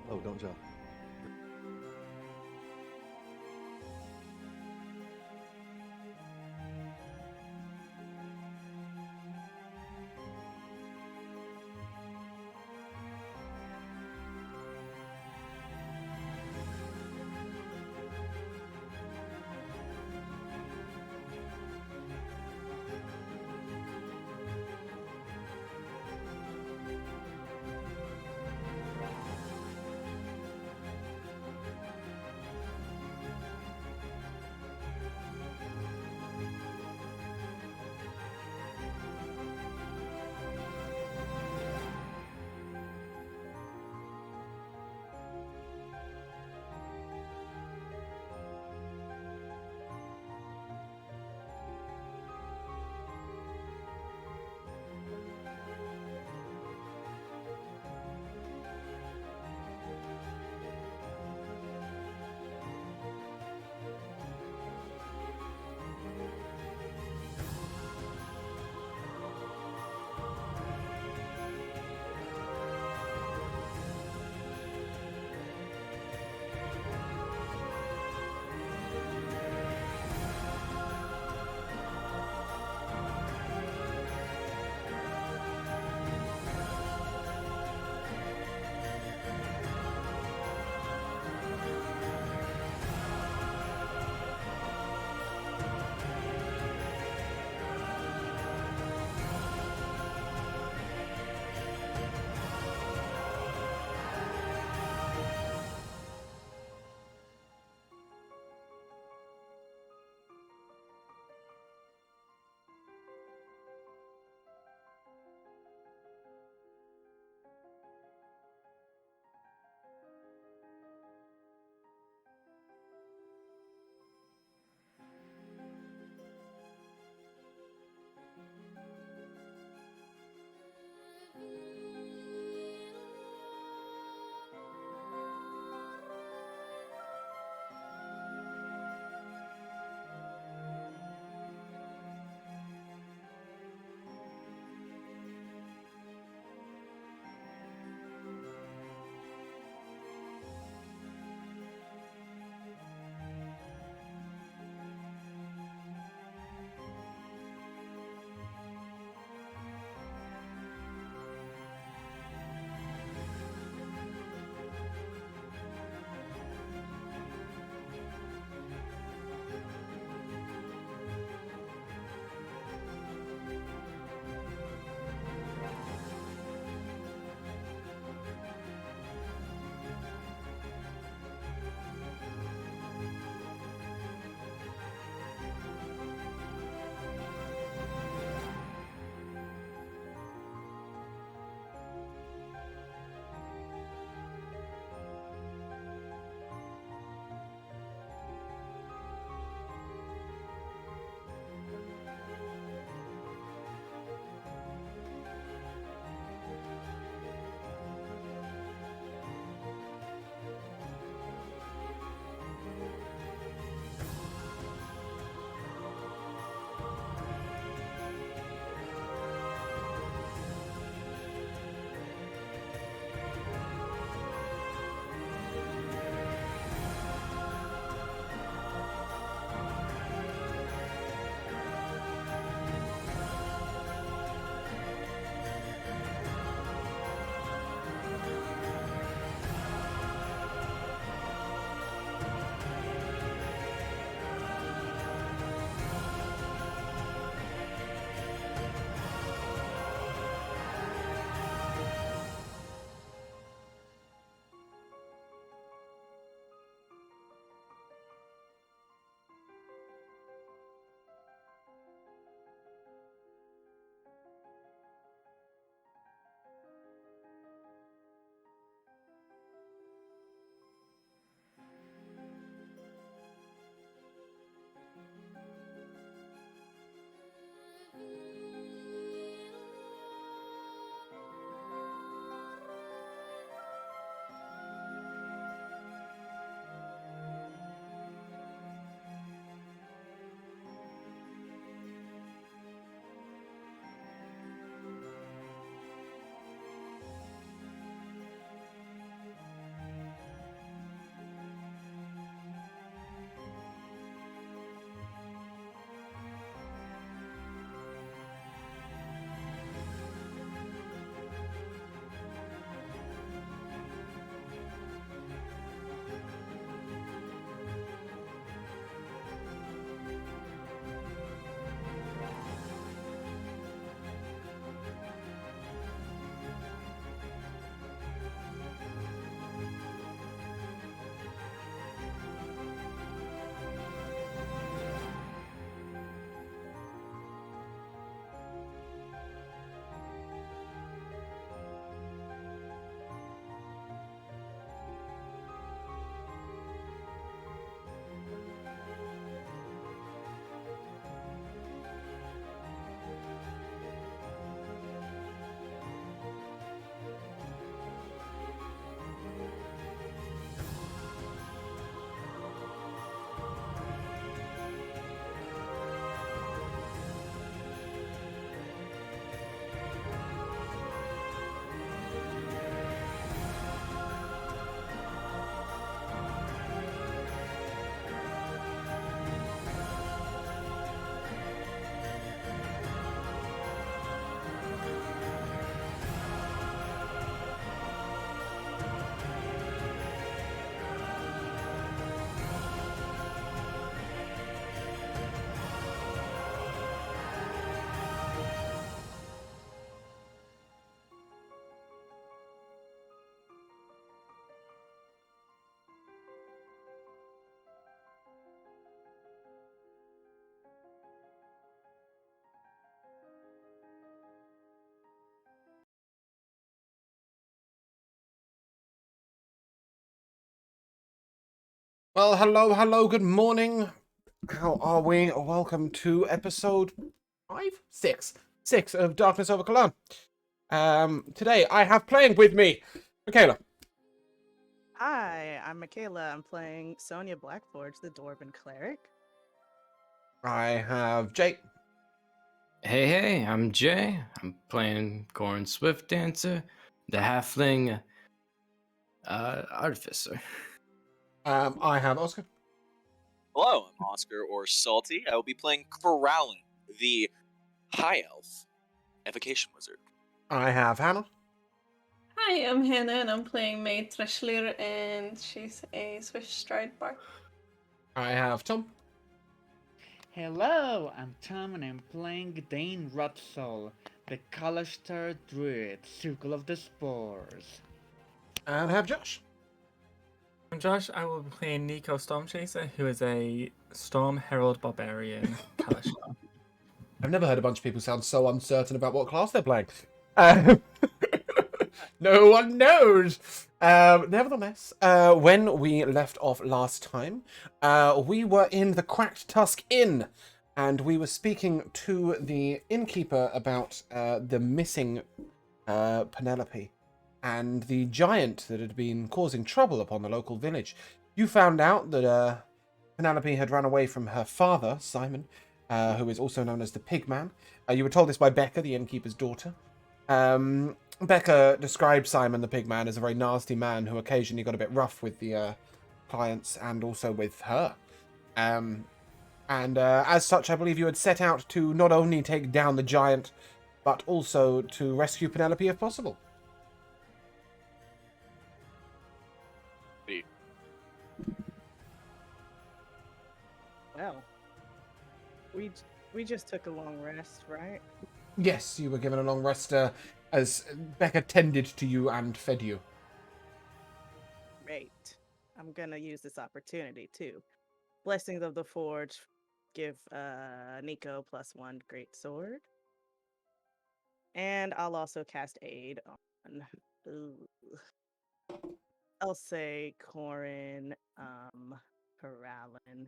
Oh, don't jump. Well, hello, good morning. How are we? Welcome to episode 6 of Darkness over Kelaan. Today I have playing with me, Michaela. Hi, I'm Michaela. I'm playing Sonia Blackforge, the Dwarven Cleric. I have Jake. Hey, I'm Jay. I'm playing Goran Swift Dancer, the halfling artificer. I have Oscar. Hello, I'm Oscar or Salty. I will be playing Kelaan, the High Elf Evocation Wizard. I have Hannah. Hi, I'm Hannah and I'm playing Maid Treshlir and she's a Swift Stride Bard. I have Tom. Hello, I'm Tom and I'm playing Dane Rutsol, the Kalashtar Druid, Circle of the Spores. And I have Josh. I'm Josh. I will be playing Nico Stormchaser, who is a Storm Herald Barbarian Kalashtar. I've never heard a bunch of people sound so uncertain about what class they're playing. No one knows. Nevertheless, when we left off last time, we were in the Cracked Tusk Inn, and we were speaking to the innkeeper about the missing Penelope and the giant that had been causing trouble upon the local village. You found out that Penelope had run away from her father, Simon, who is also known as the Pigman. You were told this by Becca, the innkeeper's daughter. Becca described Simon the Pigman as a very nasty man who occasionally got a bit rough with the clients and also with her. And as such, I believe you had set out to not only take down the giant, but also to rescue Penelope if possible. Well, we just took a long rest, right? Yes, you were given a long rest as Becca tended to you and fed you. Great. I'm gonna use this opportunity too. Blessings of the Forge give Nico +1 great sword. And I'll also cast aid on I'll say Corin, Peralin,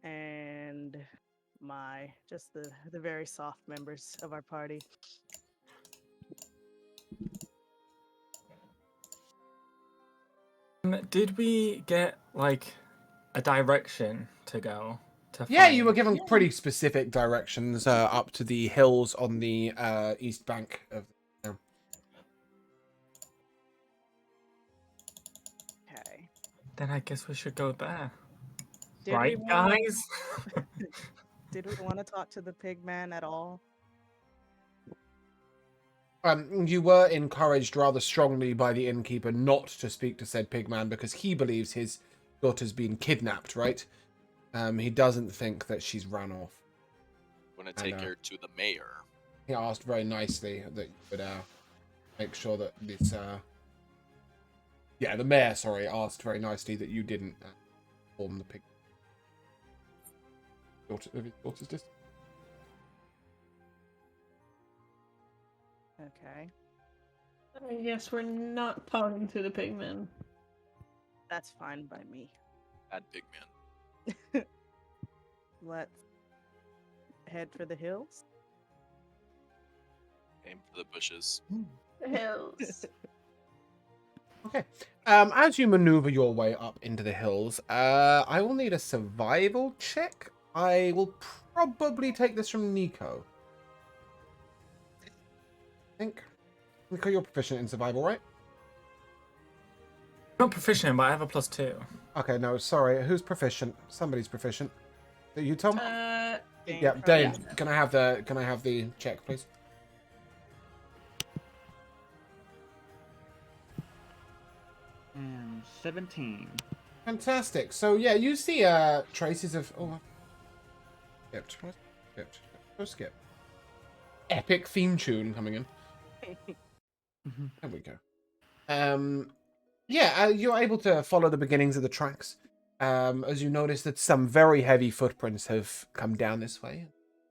and just the very soft members of our party. Did we get like a direction to go? Yeah, you were given pretty specific directions up to the hills on the east bank of the town. Okay. Then I guess we should go there. Did Right, we wanna- guys? Did we want to talk to the Pigman at all? You were encouraged rather strongly by the innkeeper not to speak to said Pigman because he believes his daughter's been kidnapped, right? He doesn't think that she's run off. I'm going to take her to the mayor. He asked very nicely that you would make sure that this... Yeah, the mayor, sorry, asked very nicely that you didn't inform the pig. Daughter's dis. Okay. I guess we're not talking to the pigman. That's fine by me. Bad Pigman. Let's head for the hills. Aim for the bushes. The hills. Okay. As you maneuver your way up into the hills, I will need a survival check. I will probably take this from Nico. I think. Nico, you're proficient in survival, right? I'm not proficient, but I have a +2. Okay, no, sorry. Who's proficient? Somebody's proficient. Are you, Tom? Dane, Yeah, Dane. probably. Can I have the check, please? And 17. Fantastic. So yeah, you see traces of skip. Epic theme tune coming in. There we go. You're able to follow the beginnings of the tracks. As you notice that some very heavy footprints have come down this way.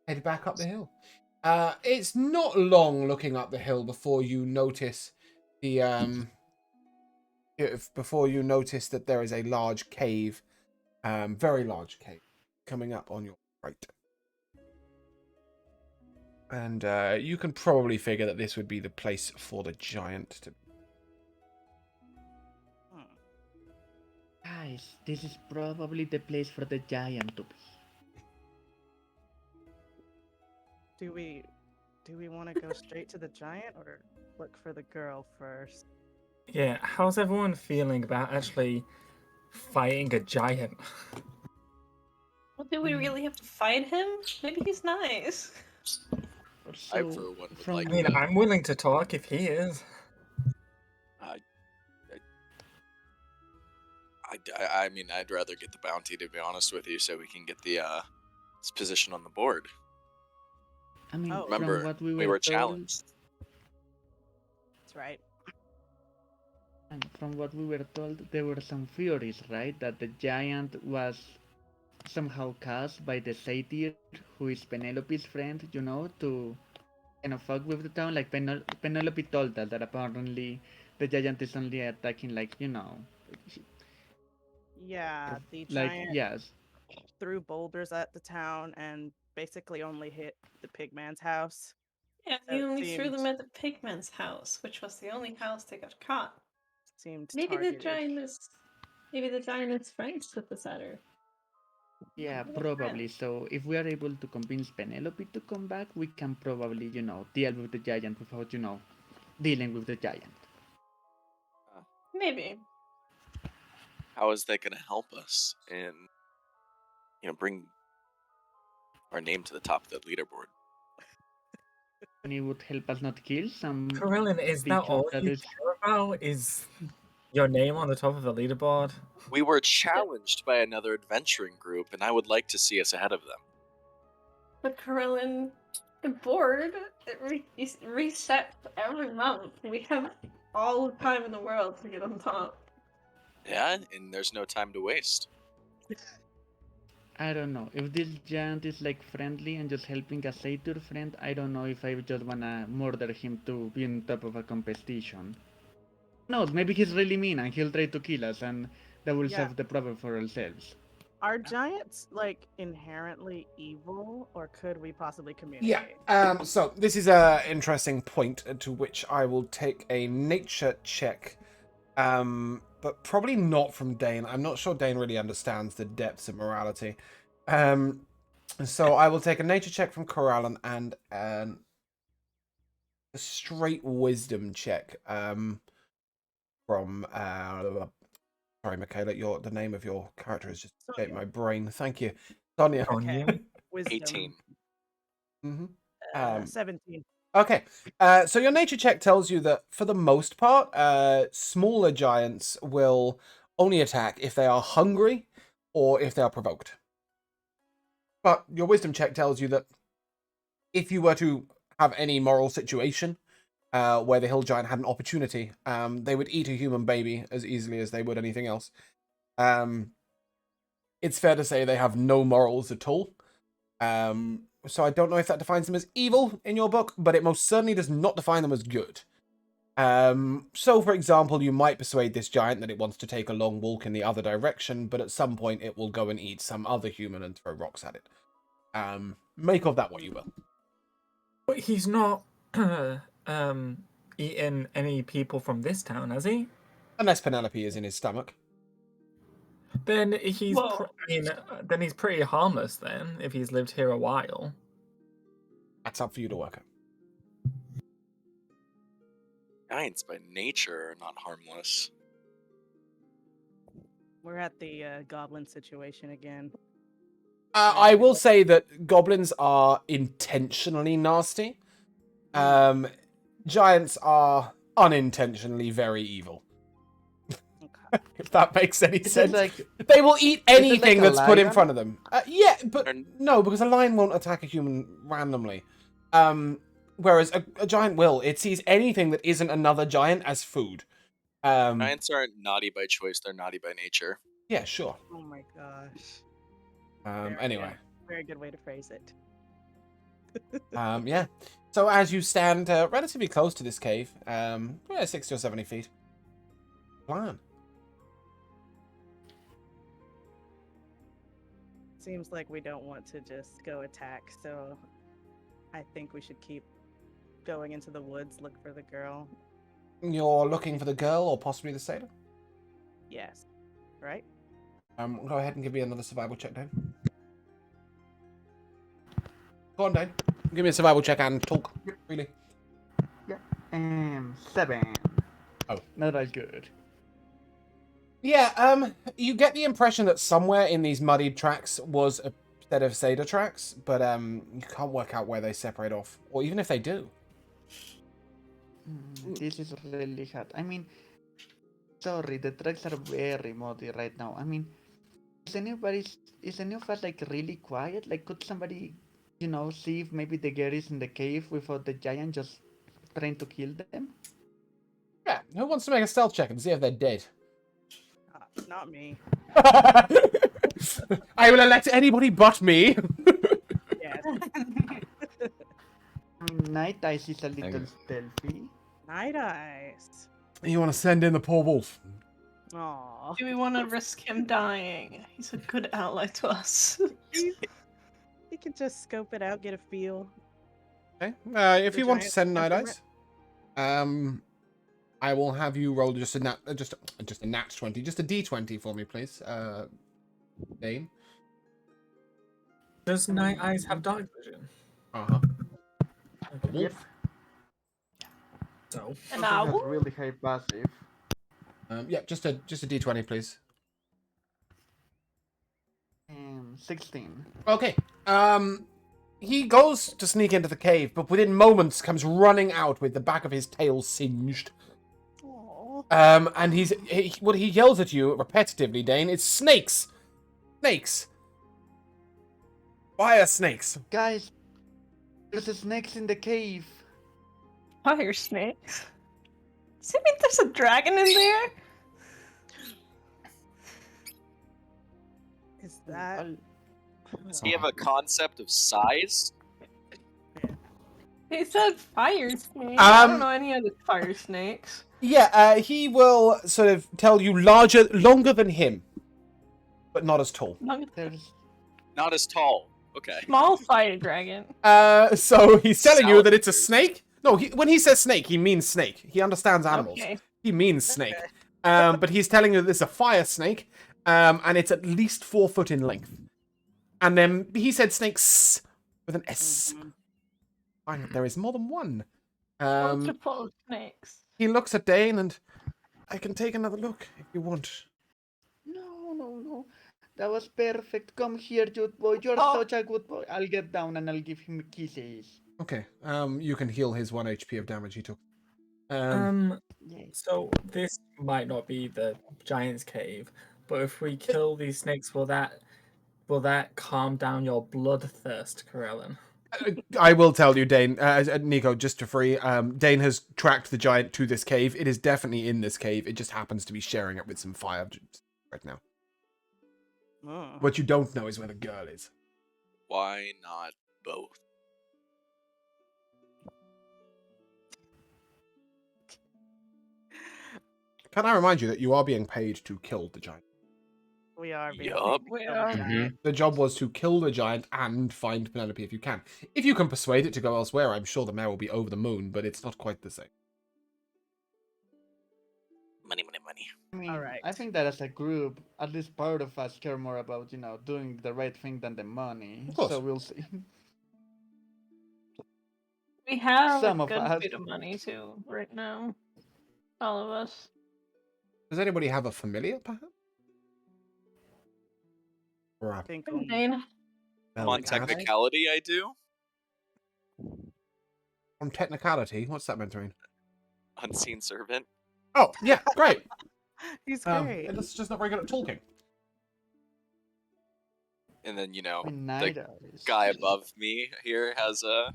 Head back up the hill. It's not long looking up the hill before you notice the before you notice that there is a large cave, very large cave, coming up on your right. And you can probably figure that this would be the place for the giant to be. Guys, this is probably the place for the giant to be. Do we want to go straight to the giant or look for the girl first? Yeah, how's everyone feeling about actually fighting a giant? Well, do we really have to fight him? Maybe he's nice. I, Also, for one, would from like I mean, to. I'm willing to talk if he is. I mean, I'd rather get the bounty, to be honest with you, so we can get the his position on the board. I mean, Oh. from Remember, what we we were were told, challenged. That's right. and from what we were told, there were some theories, right? That the giant was somehow caused by the satyr, who is Penelope's friend, you know, to kind of fuck with the town. Like Penelope told us that apparently the giant is only attacking, like, you know, Yeah, the like, giant yes. threw boulders at the town and basically only hit the pigman's house. Yeah, So he it only threw them seemed at the pigman's house, which was the only house they got caught. Maybe targeted. the giant is friends with the satyr. Yeah, They're probably. friends. So if we are able to convince Penelope to come back, we can probably, you know, deal with the giant without, you know, dealing with the giant. Maybe. How is that going to help us in, bring our name to the top of the leaderboard? And it would help us not kill some Karelin, is that creature all that you is. care about? Is your name on the top of the leaderboard? We were challenged by another adventuring group, and I would like to see us ahead of them. But Karelin, the board resets every month. We have all the time in the world to get on top. Yeah, and there's no time to waste. I don't know. If this giant is like friendly and just helping a satyr friend, I don't know if I just wanna murder him to be on top of a competition. No, maybe he's really mean and he'll try to kill us, and that will Yeah. solve the problem for ourselves. Are giants like inherently evil, or could we possibly Yeah. communicate? So this is a interesting point to which I will take a nature check. But probably not from Dane. I'm not sure Dane really understands the depths of morality. So I will take a nature check from Corallan and a straight wisdom check from sorry, Michaela, the name of your character has just escaped my brain. Thank you. Sonia. Okay. Wisdom. 18. Mm-hmm. 17. Okay, so your nature check tells you that for the most part, smaller giants will only attack if they are hungry or if they are provoked. But your wisdom check tells you that if you were to have any moral situation where the hill giant had an opportunity, they would eat a human baby as easily as they would anything else. It's fair to say they have no morals at all. So I don't know if that defines them as evil in your book, but it most certainly does not define them as good. So, for example, you might persuade this giant that it wants to take a long walk in the other direction, but at some point it will go and eat some other human and throw rocks at it. Make of that what you will. But he's not eaten any people from this town, has he? Unless Penelope is in his stomach. Then he's Whoa. then he's pretty harmless then, if he's lived here a while. That's up for you to work out. Giants by nature are not harmless. We're at the goblin situation again. I will say that goblins are intentionally nasty. Giants are unintentionally very evil. Okay. If that makes any sense. Like, they will eat anything like a that's put in lion? front of them. Yeah, but no, because a lion won't attack a human randomly. Whereas a giant will. It sees anything that isn't another giant as food. Giants aren't naughty by choice, they're naughty by nature. Yeah, sure. Oh my gosh. Anyway. Very good way to phrase it. Yeah. So as you stand relatively close to this cave, 60 or 70 feet, plan? Seems like we don't want to just go attack, so I think we should keep going into the woods, look for the girl. You're looking for the girl or possibly the sailor? Yes. Right? Go ahead and give me another survival check, Dane. Go on, Dane. Give me a survival check and talk. Really. Yeah. 7. Oh. Not as good. Yeah, you get the impression that somewhere in these muddied tracks was a set of sailor tracks, but you can't work out where they separate off, or even if they do. This is really hard. I mean, sorry, the tracks are very muddy right now. I mean, is any of us like really quiet? Like, could somebody, see if maybe the girl is in the cave without the giant just trying to kill them? Yeah, who wants to make a stealth check and see if they're dead? Not me. I will elect anybody but me. Yes. I mean, Night Eyes is a little stealthy. Night Eyes. You want to send in the poor wolf? Aww. Do we want to risk him dying? He's a good ally to us. You can just scope it out, get a feel. Okay. If The you want to giant send Night temperament? Eyes, I will have you roll just a nat 20, just a d20 for me, please, Dane. Does Night Eyes have dark vision? Uh-huh. Okay. Yep. So, An Also has owl? really high passive. Yeah, just a d20, please. 16. Okay. He goes to sneak into the cave, but within moments comes running out with the back of his tail singed. Aww. And what he yells at you repetitively, Dane, is snakes! Snakes! Fire snakes! Guys, there's snakes in the cave. Fire snakes. Does it mean there's a dragon in there? Is that... Does he have a concept of size? He said fire snake. I don't Um, know any other fire snakes. Yeah, he will sort of tell you longer than him, but not as tall. There's Not as tall. Okay. Small fire dragon. So he's telling you that it's a Salamanders. snake? No, when he says snake, he means snake. He understands animals. Okay. He means snake. But he's telling you that it's a fire snake, and it's at least 4 foot in length. And then he said snakes with an S. Fine, there is more than one. Multiple snakes. He looks at Dane, and I can take another look if you want. No. That was perfect. Come here, good boy. You're Oh. such a good boy. I'll get down and I'll give him kisses. Okay, you can heal his 1 HP of damage he took. Yes. so this might not be the giant's cave, but if we kill these snakes, will that calm down your bloodthirst, Kelaan? I will tell you, Dane, Nico, just to free, Dane has tracked the giant to this cave. It is definitely in this cave. It just happens to be sharing it with some fire right now. Oh. What you don't know is where the girl is. Why not both? Can I remind you that you are being paid to kill the giant? We are being Yup. We killed. are. The job was to kill the giant and find Penelope if you can. If you can persuade it to go elsewhere, I'm sure the mayor will be over the moon, but it's not quite the same. Money. I mean, Alright. I think that as a group, at least part of us care more about, doing the right thing than the money. Of course. So we'll see. We have Some a of good us. bit of money too, right now. All of us. Does anybody have a familiar, perhaps? Or a Think Dane. On technicality, I do. On technicality? What's that meant to mean? Unseen servant. Oh, yeah, great. He's great. It's just not very good at talking. And then, I mean, the neither is. guy above me here has a...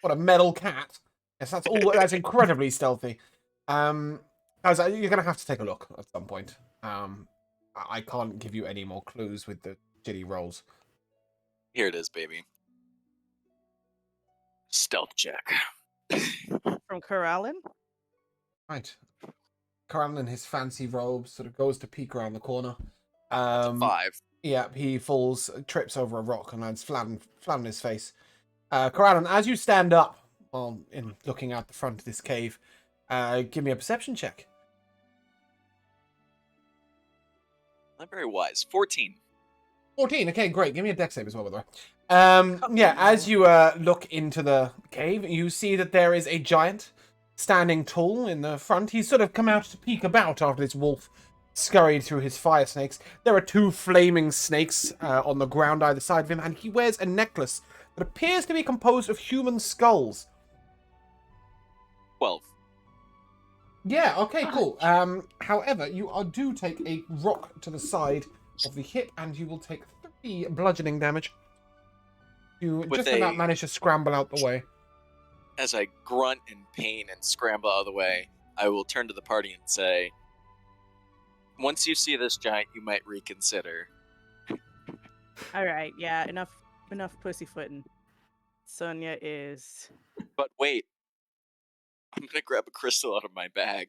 What a metal cat. Yes, that's incredibly stealthy. Guys, you're gonna have to take a look at some point. I can't give you any more clues with the shitty rolls. Here it is, baby. Stealth check. From Kelaan? Right. Kelaan in his fancy robes sort of goes to peek around the corner. That's a 5. Yeah, he falls, trips over a rock and lands flat on his face. Kelaan, as you stand up while looking out the front of this cave, give me a perception check. Not very wise. 14. 14. Okay, great. Give me a dex save as well, by the way. Yeah, as you look into the cave, you see that there is a giant standing tall in the front. He's sort of come out to peek about after this wolf scurried through his fire snakes. There are 2 flaming snakes on the ground either side of him, and he wears a necklace that appears to be composed of human skulls. 12. Yeah, okay, cool. However, you do take a rock to the side of the hip, and you will take 3 bludgeoning damage. You just about manage to scramble out the way. As I grunt in pain and scramble out of the way, I will turn to the party and say, once you see this giant, you might reconsider. All right, yeah, enough pussyfooting. Sonia is. But wait, I'm gonna grab a crystal out of my bag,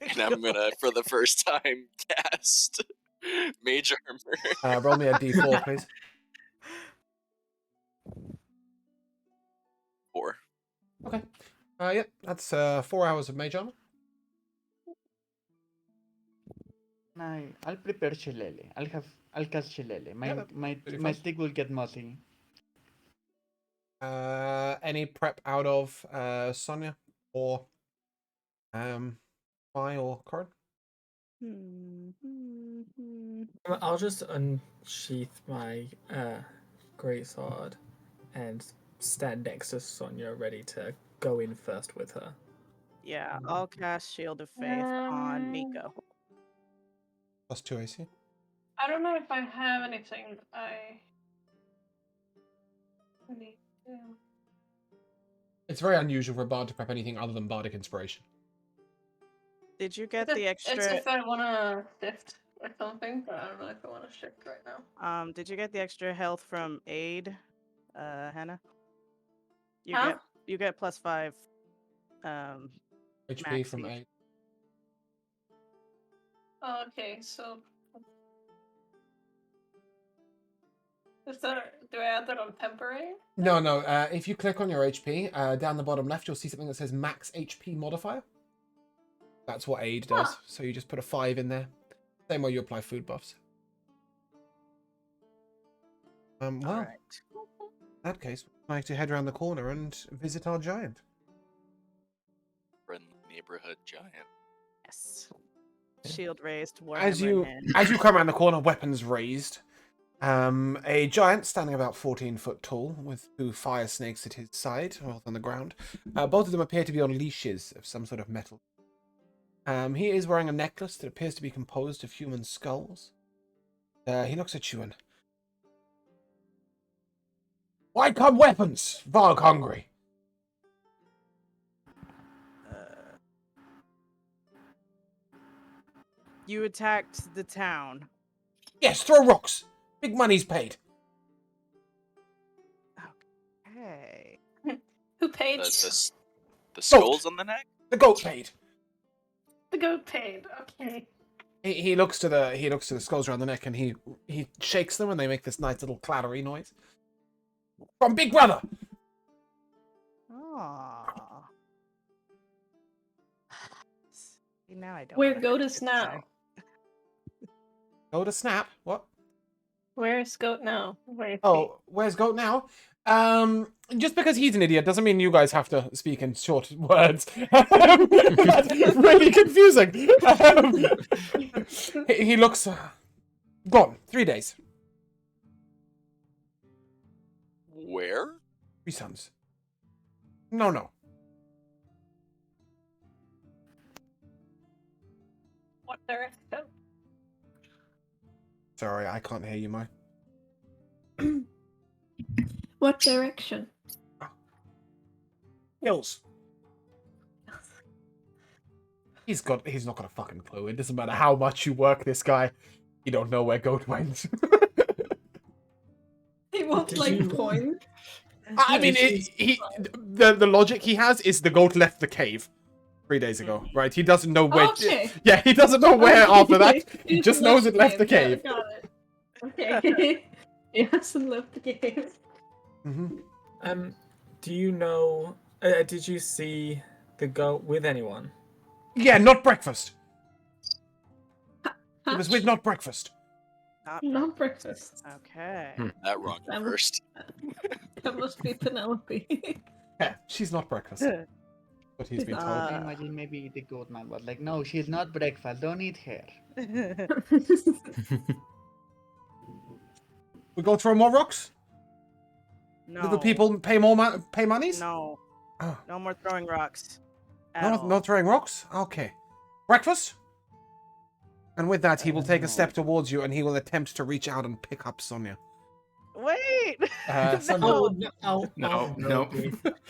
and I'm gonna, for the first time, cast Mage Armor. Roll me a d4, please. 4. Okay. Yep, that's 4 hours of mage armor. I'll prepare Shillelagh. I'll cast Shillelagh. My stick will get mossy. Any prep out of Sonia or Mai or Corin? I'll just unsheath my greatsword and stand next to Sonia, ready to go in first with her. Yeah, I'll cast Shield of Faith on Nico. +2 AC. I don't know if I have anything that I need to. It's very unusual for a bard to prep anything other than bardic inspiration. Did you get It's the extra? It's if I want to shift or something, but I don't know if I want to shift right now. Did you get the extra health from aid, Hannah? Huh? You get +5. HP from Maxi. 8. Oh, okay, so do I add that on temporary? No. If you click on your HP, down the bottom left, you'll see something that says max HP modifier. That's what aid does. So you just put a 5 in there. Same way you apply food buffs. Well, Alright. in that case, we'd like to head around the corner and visit our giant. Friendly neighborhood giant. Yes. Shield raised. As Warhammer you in hand. as you come around the corner, weapons raised. A giant standing about 14 foot tall, with 2 fire snakes at his side, both on the ground. Both of them appear to be on leashes of some sort of metal. He is wearing a necklace that appears to be composed of human skulls. He looks at you and... Why come weapons, Varg hungry? You attacked the town. Yes, throw rocks. Big money's paid. Okay. Who paid? The skulls on the neck? The goat paid. The goat paid. Okay. He looks to the skulls around the neck and he shakes them and they make this nice little clattery noise. From Big Brother. Aww. See, now I don't. Where know goat what is to now? say. Go to snap. What? Where's goat now? Where's goat now? Just because he's an idiot doesn't mean you guys have to speak in short words. That's really confusing. He looks gone. 3 days. Where? 3 sons. No. What direction? Sorry, I can't hear you, Mai. What direction? Hills. He's not got a fucking clue. It doesn't matter how much you work this guy. You don't know where goat went. He won't point. I mean, the logic he has is the goat left the cave. 3 days ago, right? He doesn't know where. Okay. Yeah, he doesn't know where after that. He He just knows it left the cave. Got it. Okay. He hasn't left the cave. Mm-hmm. Do you know? Did you see the goat with anyone? Yeah, not breakfast. It was with not breakfast. Not breakfast. Okay. That wrong That was- first. That must be Penelope. Yeah, she's not breakfast. What he's been told. I imagine maybe the goat man was like, no, she's not breakfast, don't eat her. We go throw more rocks? No. Do the people pay more pay monies? No. Oh. No more throwing rocks. No throwing rocks? Okay. Breakfast? And with that, he will take a step towards you and he will attempt to reach out and pick up Sonia. Wait! Sonia. No.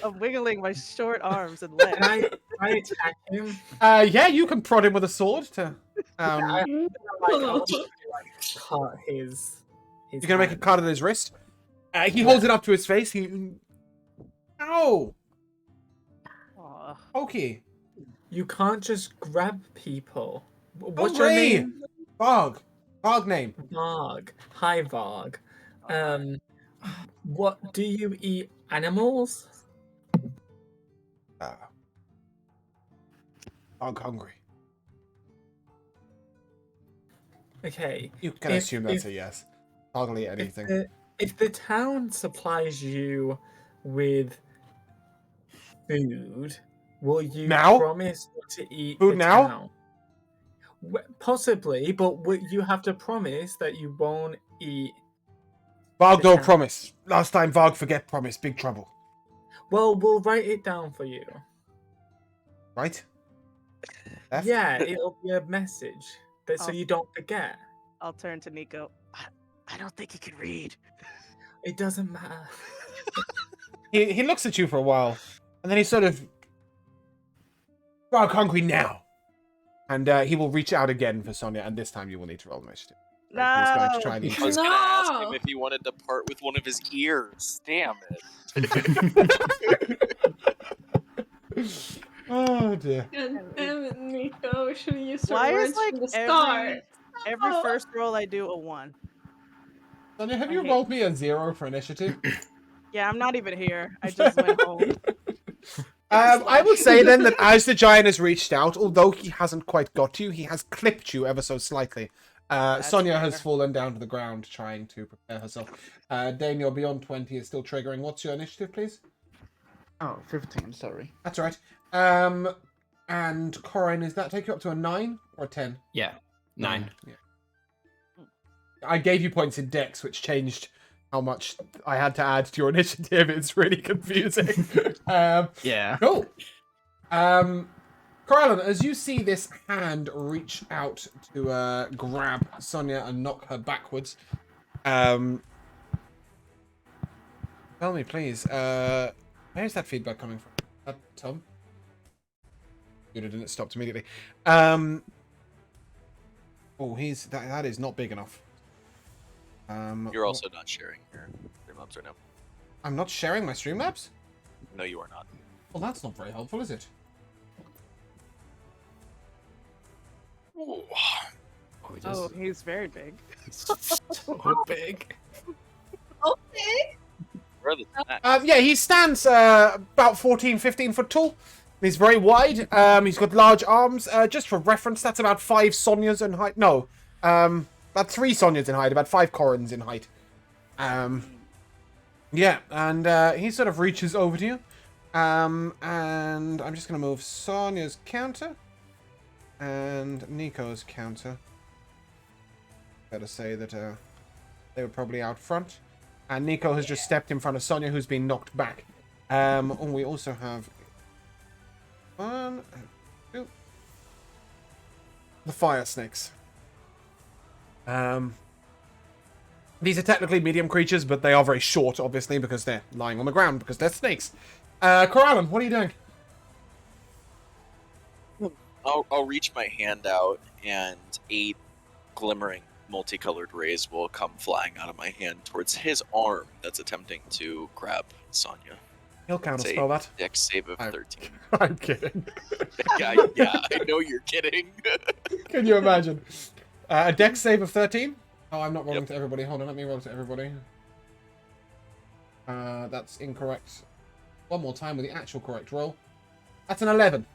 I'm wiggling my short arms and legs. Can I attack him? Yeah, you can prod him with a sword to. I want to cut his. You're gonna make a hand. cut at his wrist. He holds it up to his face. Ow! Aw. Okay. You can't just grab people. Oh, What's your name? Varg. Varg name. Varg. Hi, Varg. What do you eat? Animals? Varg hungry. Okay. You can assume that's a yes. Hardly anything. If the town supplies you with food, will you Now? promise not to eat Food the now? town? Possibly, but you have to promise that you won't eat. Varg no town. promise. Last time Varg forget promise. Big trouble. Well, we'll write it down for you. Right? Left? Yeah, it'll be a message so you don't forget. I'll turn to Nico. I don't think he can read. It doesn't matter. He looks at you for a while, and then he sort of. Varg hungry now. And he will reach out again for Sonia, and this time you will need to roll initiative. No! He's going to try and I was eat gonna ask him No. if he wanted to part with one of his ears. Damn it. Oh dear. God damn it, Nico. Should have used Why your is words like from the start. every first roll I do a 1? Sonia, have I you hate- rolled me a 0 for initiative? Yeah, I'm not even here. I just went home. I would say then that as the giant has reached out, although he hasn't quite got you, he has clipped you ever so slightly. Sonia has fair. fallen down to the ground trying to prepare herself. Daniel, beyond 20 is still triggering. What's your initiative, please? Oh, 15, sorry. That's all right. And Corin, does that take you up to a 9 or a 10? Yeah. 9. Yeah. I gave you points in Dex, which changed how much I had to add to your initiative. It's really confusing. Yeah. Cool. Corellin, as you see this hand reach out to grab Sonia and knock her backwards, tell me, please, where's that feedback coming from? Tom? Good, it didn't stop immediately. Oh, that is not big enough. You're also not sharing your Streamlabs right now. I'm not sharing my Streamlabs? No, you are not. Well, that's not very helpful, is it? Ooh. Oh, he's very big. So big. Okay. Where are the snacks? Yeah, he stands about 14, 15 foot tall. He's very wide. He's got large arms. Just for reference, that's about 5 Sonias in height. No, about 3 Sonias in height, about 5 Corins in height. Yeah, and he sort of reaches over to you. And I'm just going to move Sonia's counter and Nico's counter. Better say that they were probably out front. And Nico has just stepped in front of Sonia, who's been knocked back. And we also have 1, 2. The fire snakes. These are technically medium creatures, but they are very short, obviously, because they're lying on the ground, because they're snakes. Corallin, what are you doing? I'll reach my hand out, and 8 glimmering multicolored rays will come flying out of my hand towards his arm that's attempting to grab Sonia. He'll counter Say spell that. Dex save of I'm- 13. I'm kidding. yeah, I know you're kidding. Can you imagine? A dex save of 13? Oh, I'm not rolling Yep. to everybody. Hold on, let me roll to everybody. That's incorrect. One more time with the actual correct roll. That's an 11.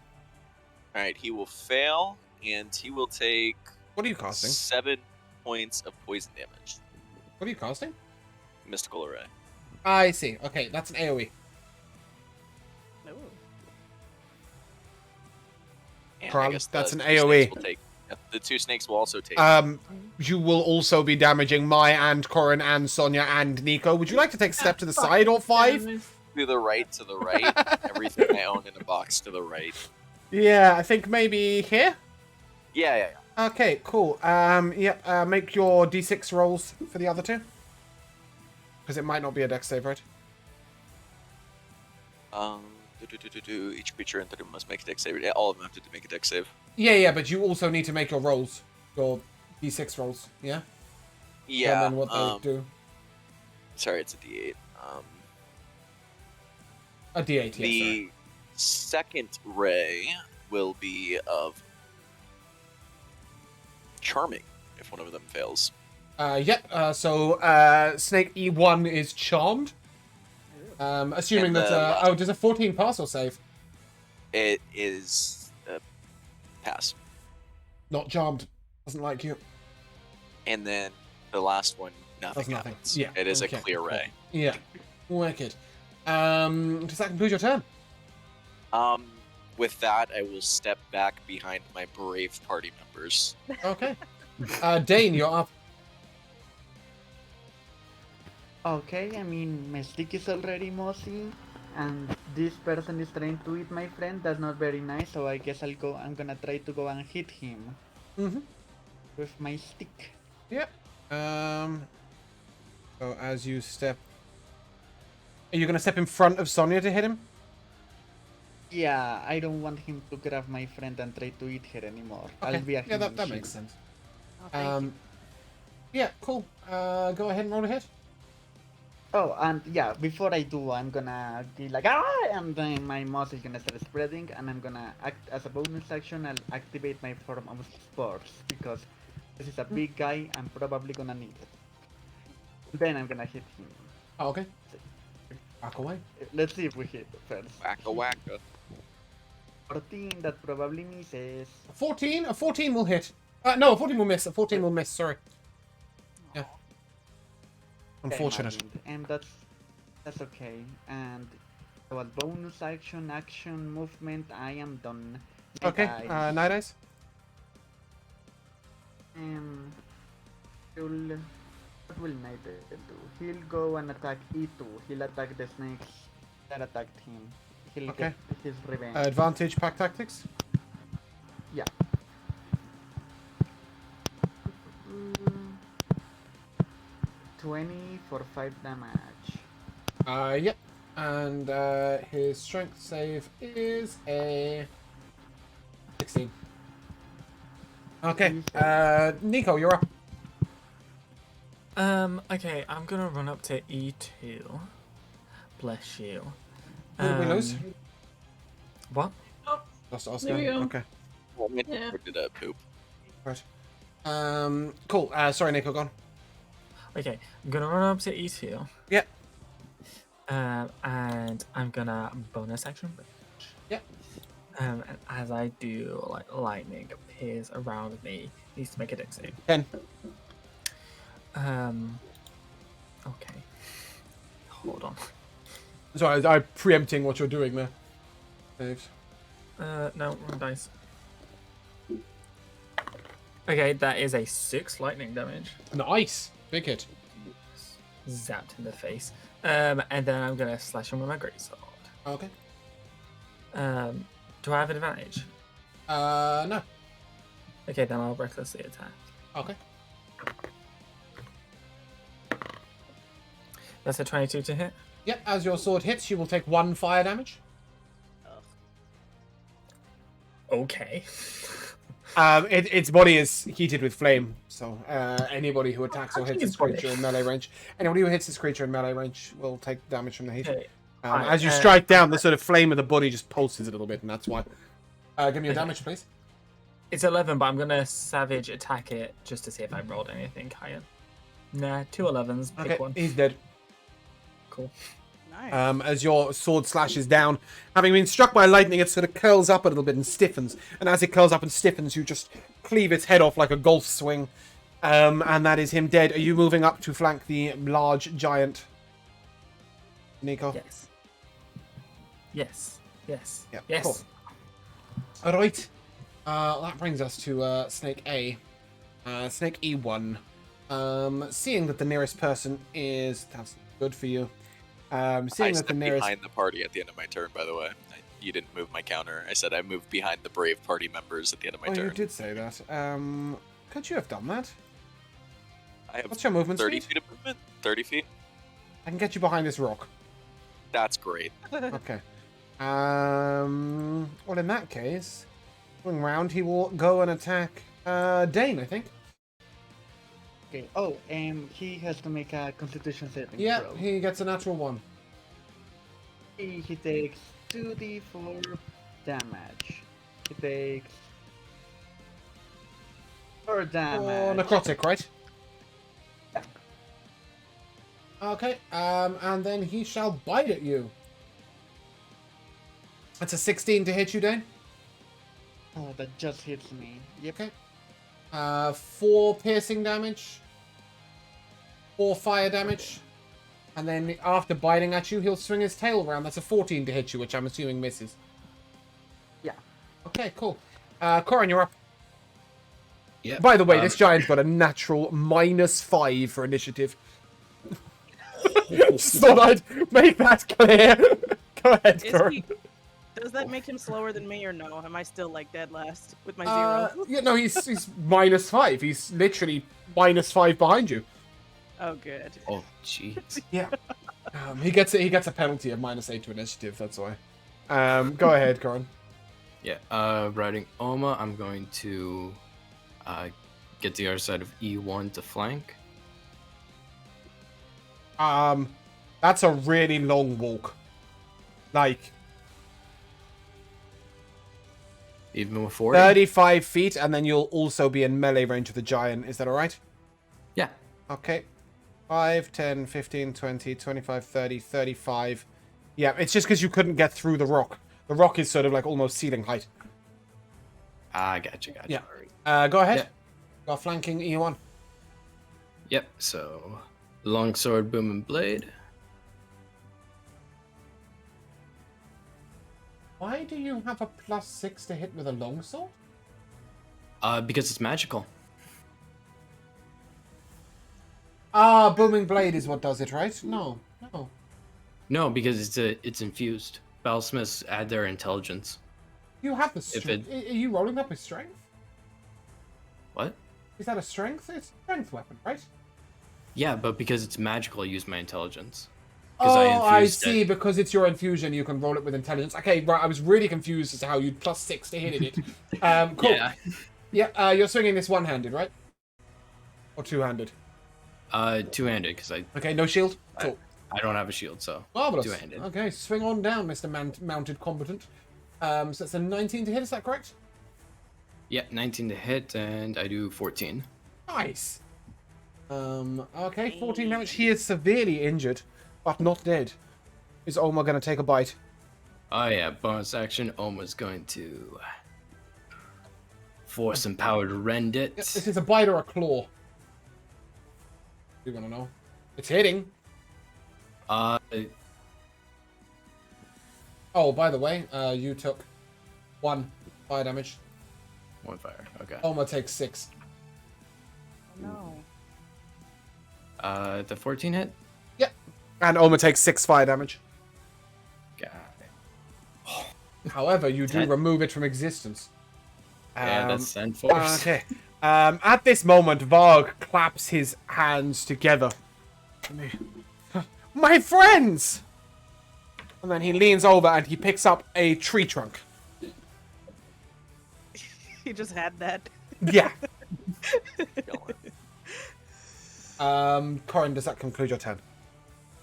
All right, he will fail, and he will take What are you casting? 7 points of poison damage. What are you casting? Mystical Array. I see. Okay, that's an AoE. Ooh. And Kral, I guess that's the an two snakes AoE. will take- the 2 snakes will also take. You will also be damaging Maya and Corin and Sonia and Nico. Would you like to take a step to the side or 5? To the right. Everything I own in a box to the right. Yeah, I think maybe here. Yeah. Okay, cool. Yep. Make your d6 rolls for the other two, because it might not be a dex save, right? Each creature in the room must make a dex save. Yeah, all of them have to make a dex save. Yeah, but you also need to make your rolls, your d6 rolls. Yeah. Yeah. And then what they do. Sorry, it's a d8. A d8. Yeah. The second ray will be of charming if one of them fails. Yep. So Snake E1 is charmed. Assuming And that. the last- Does a 14 pass or save? It is a pass. Not charmed. Doesn't like you. And then the last one, Does nothing nothing. happens. Yeah. It is okay, a clear cool. ray. Yeah. Wicked. Does that conclude your turn? With that, I will step back behind my brave party members. Okay. Dane, you're up. Okay, I mean, my stick is already mossy, and this person is trying to eat my friend. That's not very nice, so I guess I'm gonna try to go and hit him Mm-hmm. with my stick. Yep. So as you step... Are you going to step in front of Sonia to hit him? Yeah, I don't want him to grab my friend and try to eat her anymore. Okay. I'll be a Yeah, human that shield. makes sense. Oh, thank you. Yeah, cool. Go ahead and roll a hit. Oh, and yeah, before I do, I'm gonna be like, ah! And then my mouse is gonna start spreading, and I'm gonna act as a bonus action. I'll activate my form of spores because this is a big guy. I'm probably gonna need it. Then I'm gonna hit him. Oh, okay. Back away. Let's see if we hit first. Wacka. 14, that probably misses. 14? A 14 will hit. No, a 14 will miss. A 14 will miss, sorry. Yeah. Unfortunate. And that's okay. And so a bonus action, movement, I am done. Okay, Night Night Eyes. What will Night Eyes do? He'll go and attack E2. He'll attack the snakes that attacked him. He'll Okay. get his revenge. Advantage pack tactics. Yeah. 20 for 5 damage. Yep. And his strength save is a 16. Okay. Nico, you're up. Okay, I'm gonna run up to E2. Bless you. Who did we lose? What? Lost Oscar. There we go. Okay. Well, my Yeah. did a poop. Right. Cool. Sorry, Nico, go on. Okay, I'm gonna run up to E2. Yep. And I'm gonna bonus action rage. Yep. And as I do, like lightning appears around me. Needs to make a dex save. 10. Okay. Hold on. Sorry, I'm preempting what you're doing there. Saves. No, wrong dice. Okay, that is a 6 lightning damage. Nice. Big hit. Zapped in the face. And then I'm gonna slash him with my greatsword. Okay. Do I have advantage? No. Okay, then I'll recklessly attack. Okay. That's a 22 to hit. Yep, as your sword hits, you will take 1 fire damage. Okay. Its body is heated with flame, so anybody who attacks or hits this creature in melee range, anybody who hits this creature in melee range will take damage from the heat. Okay. Right, As you strike down, the sort of flame of the body just pulses a little bit, and that's why. Give me your damage, please. It's 11, but I'm gonna savage attack it just to see if I rolled anything higher. Nah, 2 11s. Pick Okay, one. he's dead. Cool. Nice. As your sword slashes down, having been struck by lightning, it sort of curls up a little bit and stiffens. And as it curls up and stiffens, you just cleave its head off like a golf swing. And that is him dead. Are you moving up to flank the large giant, Nico? Yes. Yes. Yes. Yeah, Yes. cool. All right. That brings us to Snake A. Snake E1. Seeing that the nearest person is... That's good for you. I Seeing that stepped the nearest... behind the party at the end of my turn, by the way. You didn't move my counter. I said I moved behind the brave party members at the end of my Oh, turn. you did say that. Could you have done that? I have What's your movement 30 speed? feet of movement. 30 feet. I can get you behind this rock. That's great. Okay. Well, in that case, going round, he will go and attack Dane, I think. Okay. Oh, and he has to make a Constitution saving Yeah, throw. he gets a natural 1. He takes 2d4 damage. He takes 4 damage. Oh, necrotic, right? Okay, and then he shall bite at you. That's a 16 to hit you, Dane. Oh, that just hits me. Yep. Okay. 4 piercing damage. 4 fire damage. And then after biting at you, he'll swing his tail around. That's a 14 to hit you, which I'm assuming misses. Yeah. Okay, cool. Corin, you're up. Yeah. By the way, this giant's got a natural -5 for initiative. Just thought I'd make that clear. Go ahead, Corin. Does that make him slower than me or no? Am I still like dead last with my 0? Yeah, no, he's -5. He's literally -5 behind you. Oh, good. Oh, jeez. Yeah. He gets a penalty of -8 to initiative. That's why. Go ahead, Corin. Yeah. Riding Oma, I'm going to get the other side of E1 to flank. That's a really long walk. Like Even with 40? 35 feet, and then you'll also be in melee range of the giant. Is that alright? Yeah. Okay. 5, 10, 15, 20, 25, 30, 35. Yeah, it's just because you couldn't get through the rock. The rock is sort of like almost ceiling height. Ah, gotcha. Yeah. Go ahead. Yeah. Got flanking E1. Yep, so longsword, boom, and blade. Why do you have a +6 to hit with a longsword? Because it's magical. Booming blade is what does it, right? No. No, because it's infused. Battlesmiths add their intelligence. You have the strength. Are you rolling up with strength? What? Is that a strength? It's a strength weapon, right? Yeah, but because it's magical, I use my intelligence. Oh, I infused see. it. Because it's your infusion, you can roll it with intelligence. Okay, right. I was really confused as to how you'd +6 to hit it. Cool. Yeah. Yeah. You're swinging this one-handed, right? Or two-handed? Two-handed, because Okay, no shield. Cool. I don't have a shield, so Marvelous. two-handed. Okay, swing on down, Mr. Mounted Combatant. So that's a 19 to hit. Is that correct? Yeah, 19 to hit, and I do 14. Nice. Okay, 14 damage. He is severely injured, but not dead. Is Oma going to take a bite? Oh yeah, bonus action. Oma's going to force and power to rend it. Yeah, this is a bite or a claw. You want to know? It's hitting. Oh, by the way, you took 1 fire damage. 1 fire. Okay. Oma takes 6. No. The 14 hit. Yep. And Oma takes 6 fire damage. Got it. However, you do 10. remove it from existence. Yeah, that's send force. Okay. At this moment, Varg claps his hands together. My friends! And then he leans over and he picks up a tree trunk. He just had that. Yeah. Corin, does that conclude your turn?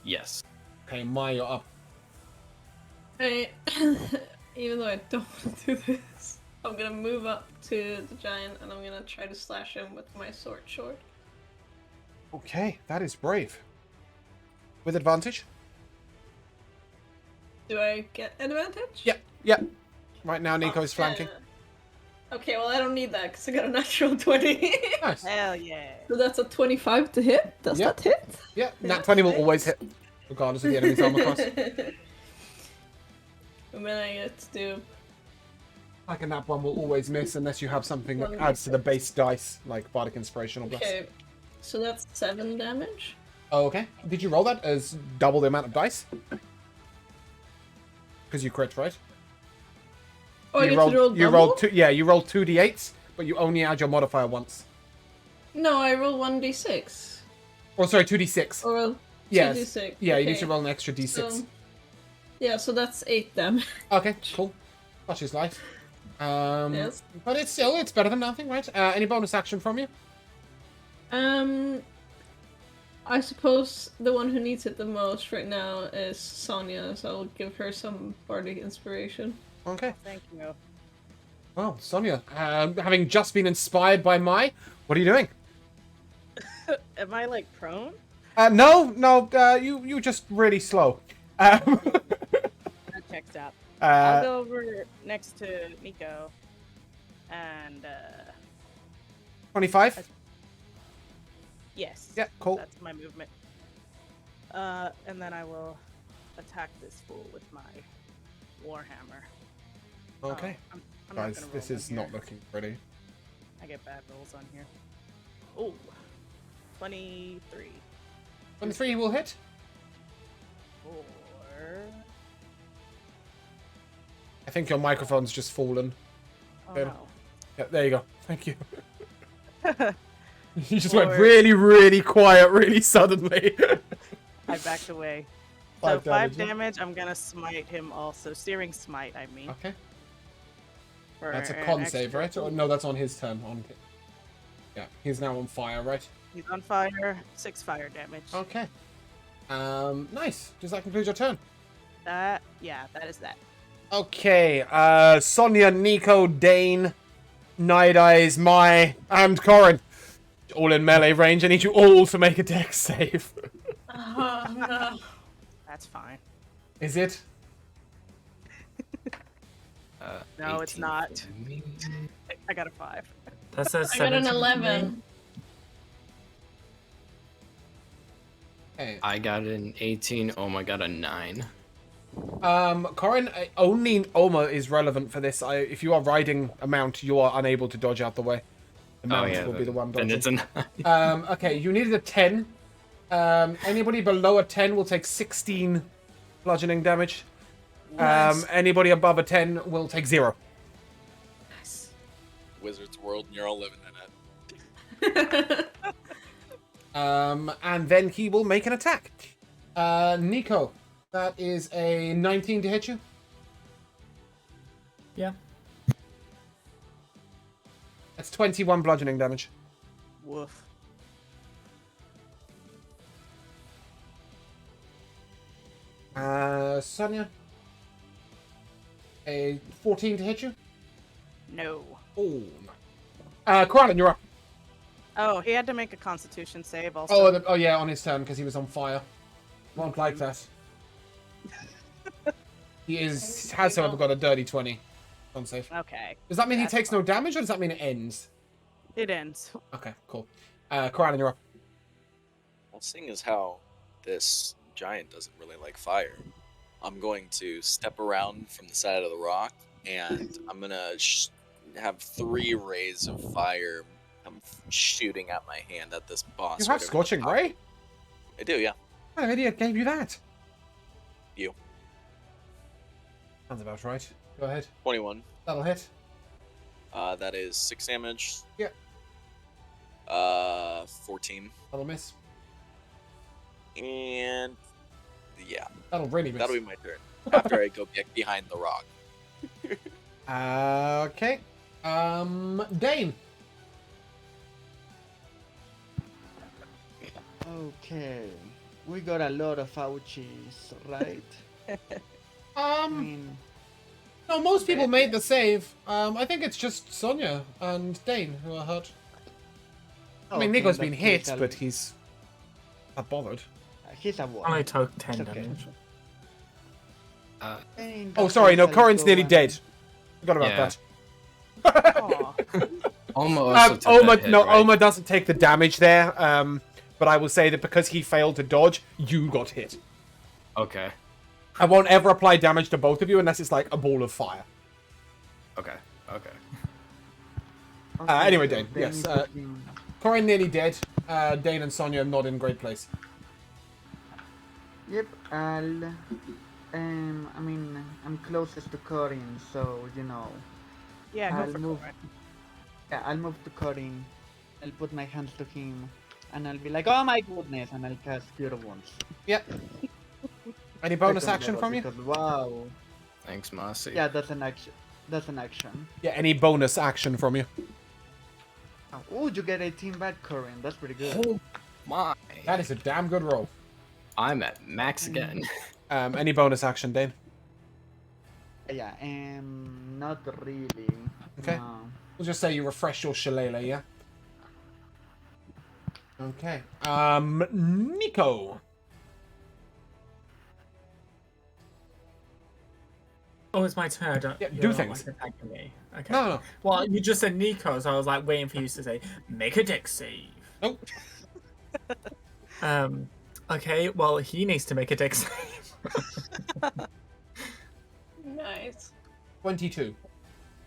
Yes. Okay, Maya, you're up. I, even though I don't want to do this, I'm gonna move up to the giant and I'm gonna try to slash him with my sword short. Okay, that is brave. With advantage? Do I get advantage? Yep, yep. Right now, Nico's Oh, flanking. yeah. Okay, well I don't need that because I got a natural 20. Nice. Hell yeah. So that's a 25 to hit. Does Yep. that hit? Yeah, Yeah, nat 20 will nice. always hit, regardless of the enemy's armor class. And then I get to do Like a nat 1 will always miss unless you have something that One adds to the base dice, like Bardic Inspiration or Bless. okay. So that's 7 damage. Oh, okay. Did you roll that as double the amount of dice? Because you crit, right? Oh, I you get rolled, to roll you double? rolled two. Yeah, you rolled 2d8s, but you only add your modifier once. No, I roll 1d6. Or sorry, 2d6. Or roll Yes. 2d6. Yeah, you okay. need to roll an extra d6. So, yeah, so that's 8 damage. Okay, cool. Touch his life. Yes. But it's better than nothing, right? Any bonus action from you? I suppose the one who needs it the most right now is Sonia, so I'll give her some bardic inspiration. Okay. Thank you. Well, Sonia, having just been inspired by what are you doing? Am I like prone? No, you just really slow. That checks out. I'll Uh, go over next to Nico and 25? yes. Yeah, cool. That's my movement. And then I will attack this fool with my warhammer. Okay. Oh, I'm not Guys, gonna roll this one is here. not looking pretty. I get bad rolls on here. Oh, 23. 23 will hit. Or I think your microphone's just fallen. oh Good. no. Yeah, there you go. Thank you. You just went Or- really, really quiet, really suddenly. I backed away. Five So 5 damage, yeah. damage. I'm gonna smite him also. Searing smite, I mean. Okay. for That's a an con extra- save, right? Or, no, that's on his turn. Yeah, he's now on fire, right? He's on fire. 6 fire damage. Okay. Nice. Does that conclude your turn? That is that. Okay, Sonia, Nico, Dane, Night Eyes, and Corin. All in melee range. I need you all to make a dex save. Oh no. That's fine. Is it? No, it's 18 not. for me. I got a 5. That's a I got an 17 for me. 11. Hey. I got an 18. Oh my god, a 9. Corin, only Oma is relevant for this. If you are riding a mount, you are unable to dodge out the way. The mount will be the one Then dodging. it's a 9. Okay, you needed a 10. Anybody below a 10 will take 16 bludgeoning damage. Nice. Anybody above a 10 will take 0. Nice. Wizard's World, and you're all living in it. And then he will make an attack. Nico, that is a 19 to hit you. Yeah. That's 21 bludgeoning damage. Woof. Sonia, a 14 to hit you. No. Oh, Kralin, you're up. Oh, he had to make a Constitution save also. Oh, yeah, on his turn because he was on fire. Won't like that. He has, however, got a dirty 20. Don't save. Okay. Does that mean he That's takes no damage, or does that mean it ends? It ends. Okay, cool. Kralin, you're up. Well, seeing as how this giant doesn't really like fire, I'm going to step around from the side of the rock, and I'm gonna have 3 rays of fire come shooting at my hand at this boss. You right have over Scorching the top. Ray? I do, yeah. What kind of idiot gave you that? You. Sounds about right. Go ahead. 21. That'll hit. That is 6 damage. Yeah. 14. That'll miss. And yeah, That'll really miss. that'll be my turn. After I go get behind the rock. Okay. Dane. Okay. We got a lot of ouchies, right? I mean, No, most people made the save. I think it's just Sonia and Dane who are hurt. I mean, okay, Nico's in been that hit, case, but he's not bothered. he's a wall. Only took 10 It's okay. damage. In Oh, that sorry, case, no, I'll Corin's go nearly and- dead. Forgot about Yeah. that. Aw. Oma also took that hit, right? Oma doesn't take the damage there. But I will say that because he failed to dodge, you got hit. Okay. I won't ever apply damage to both of you unless it's like a ball of fire. Okay. Okay. Okay, Anyway, so Dane, then yes, it would be- Corin nearly dead. Dane and Sonia not in great place. Yep, I mean, I'm closest to Corin, so, you know. Yeah, I'll go for move. Corin. Yeah, I'll move to Corin. I'll put my hands to him, and I'll be like, "Oh my goodness!" and I'll cast Cure Wounds. Yep. Any bonus Second action level, from you? because, wow. Thanks, Marcy. Yeah, that's an action. That's an action. Yeah, any bonus action from you? Oh, you get 18 back, Corin. That's pretty good. Oh my. That is a damn good roll. I'm at max again. Any bonus action, Dane? Yeah, not really. Okay. No. We'll just say you refresh your shillelagh, yeah? Okay. Nico. Oh, it's my turn. I don't, Yeah, you're do not, things. like, attacking me. Okay. No. Well, you just said Nico, so I was like waiting for you to say, make a dex save. Nope. Okay, well, he needs to make a dex save. Nice. 22.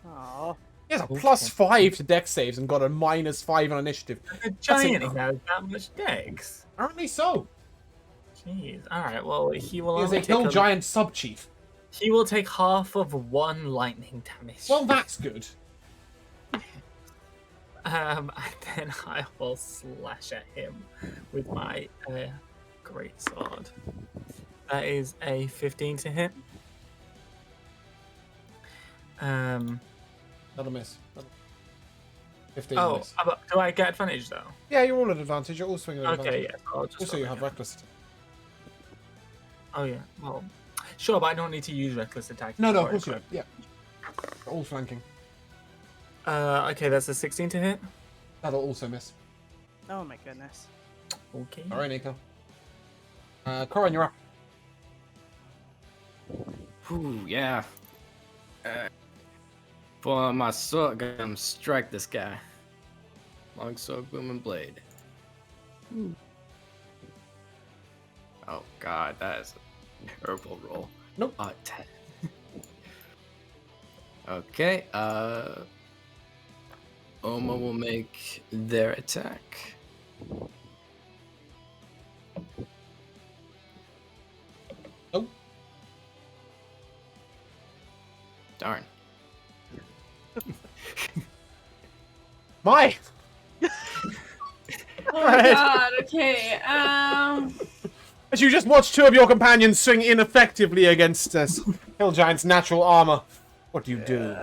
Aw. He has a +5 to dex saves and got a -5 on initiative. The giant enough. has that much dex. Apparently so. Jeez. Alright, well, he will He is only a take hill giant sub-chief. He will take half of 1 lightning damage. Well, that's good. And then I will slash at him with my great sword. That is a 15 to hit. That'll miss. 15 Oh, miss. do I get advantage though? Yeah, you're all at advantage. You're all swinging at Okay, advantage. yeah. I'll just Also, you have reckless. Oh yeah. Well, sure, but I don't need to use reckless attack. No, of for course it, you don't. Yeah. You're all flanking. Okay, that's a 16 to hit. That'll also miss. Oh my goodness. Okay. All right, Nico. Corin, you're up. Whew, yeah. Pull out my sword, gonna strike this guy. Long sword, booming blade. Oh god, that is a terrible roll. Nope. 10. Okay, Oma will make their attack. Nope. Darn. My! Oh my god, okay. As you just watch two of your companions swing ineffectively against Hill Giant's natural armor, what do you do?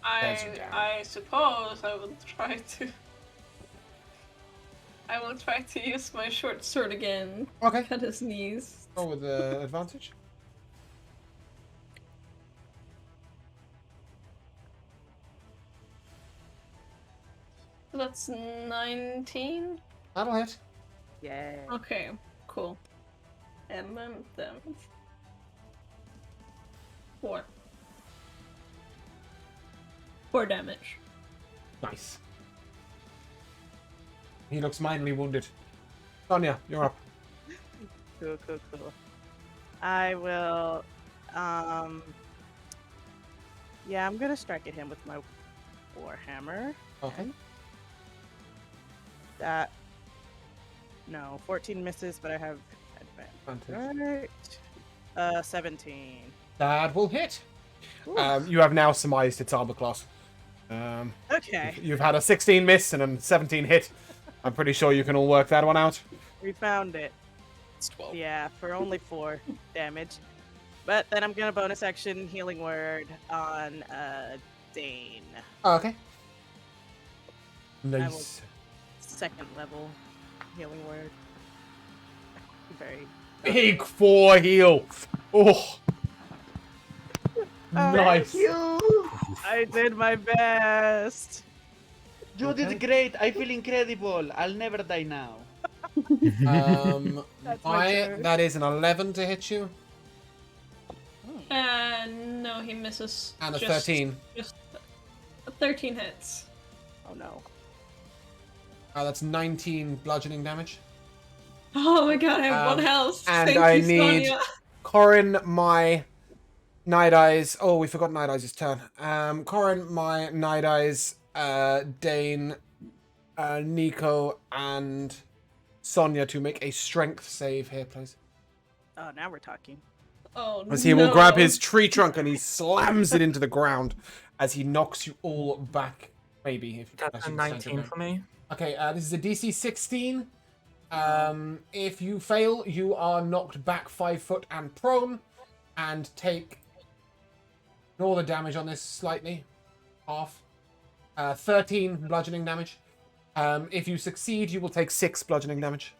I suppose I will try to. I will try to use my short sword again. Okay. Cut his knees. Roll with advantage. That's 19. That'll hit. Yeah. Okay, cool. And then damage. 4. 4 damage. Nice. He looks minorly wounded. Sonia, you're up. Cool. I will, yeah, I'm gonna strike at him with my warhammer. Okay. No, 14 misses, but I have Advantage. Right. 17. That will hit. Ooh. You have now surmised its armor class. Okay, You've had a 16 miss and a 17 hit. I'm pretty sure you can all work that one out. we found it. It's 12. Yeah, for only 4 damage. But then I'm gonna bonus action healing word on Dane. Okay. will- Nice. 2nd level healing word. Very big 4 heal. Oh, Oh, nice. Thank you! I did my best. You Okay. did great. I feel incredible. I'll never die now. That's my turn. That is an 11 to hit you, No, he misses. and a Just- 13. Just 13 hits. Oh no. That's 19 bludgeoning damage. Oh my god, I have one health. And Thank I you, need Sonia. Corin, my Night Eyes. Oh, we forgot Night Eyes' turn. Corin, my Night Eyes, Dane, Nico, and Sonia to make a strength save here, please. Oh, now we're talking. Oh As he will grab no. his tree trunk and he slams it into the ground as he knocks you all back. Maybe if you That's a actually stand 19 there. for me. Okay, this is a DC 16. If you fail, you are knocked back 5 foot and prone, and take all the damage on this slightly, half. 13 bludgeoning damage. If you succeed, you will take 6 bludgeoning damage.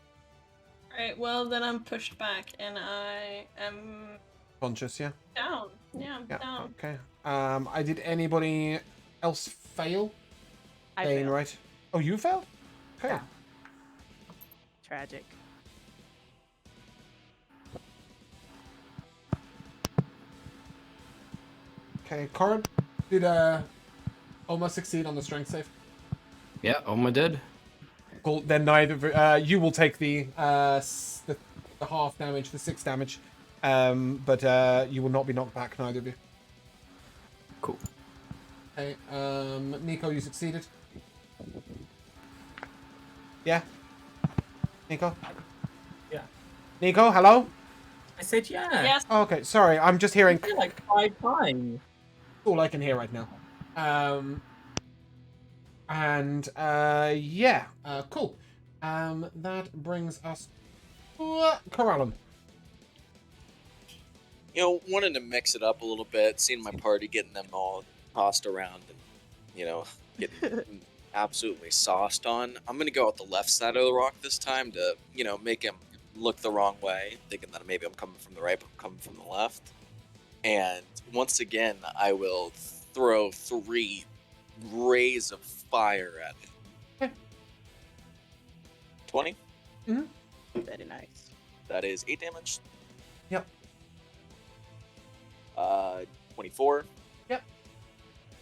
Alright, well then I'm pushed back and I am Conscious, yeah. down. Yeah, I'm Yeah. down. Okay. I did anybody else fail? I Dane, failed. right? Oh, you failed? Okay. Yeah. Tragic. Okay, Corin, did almost succeed on the strength save? Yeah, Oma did. Cool. Then neither you will take the half damage, the 6 damage, but you will not be knocked back. Neither of you. Cool. Okay. Nico, you succeeded. Yeah. Nico. Yeah. Nico, hello. I said yeah. Yes. Oh, okay, sorry. I'm just hearing I said like 5 times. all I can hear right now. Yeah. Cool. That brings us to Kelaan. You know, wanted to mix it up a little bit, seeing my party, getting them all tossed around and, you know, getting absolutely sauced on. I'm going to go out the left side of the rock this time to, you know, make him look the wrong way, thinking that maybe I'm coming from the right, but I'm coming from the left. And once again, I will throw 3 rays of fire at it. Okay. 20? Very nice. That is 8 damage. Yep. 24. Yep.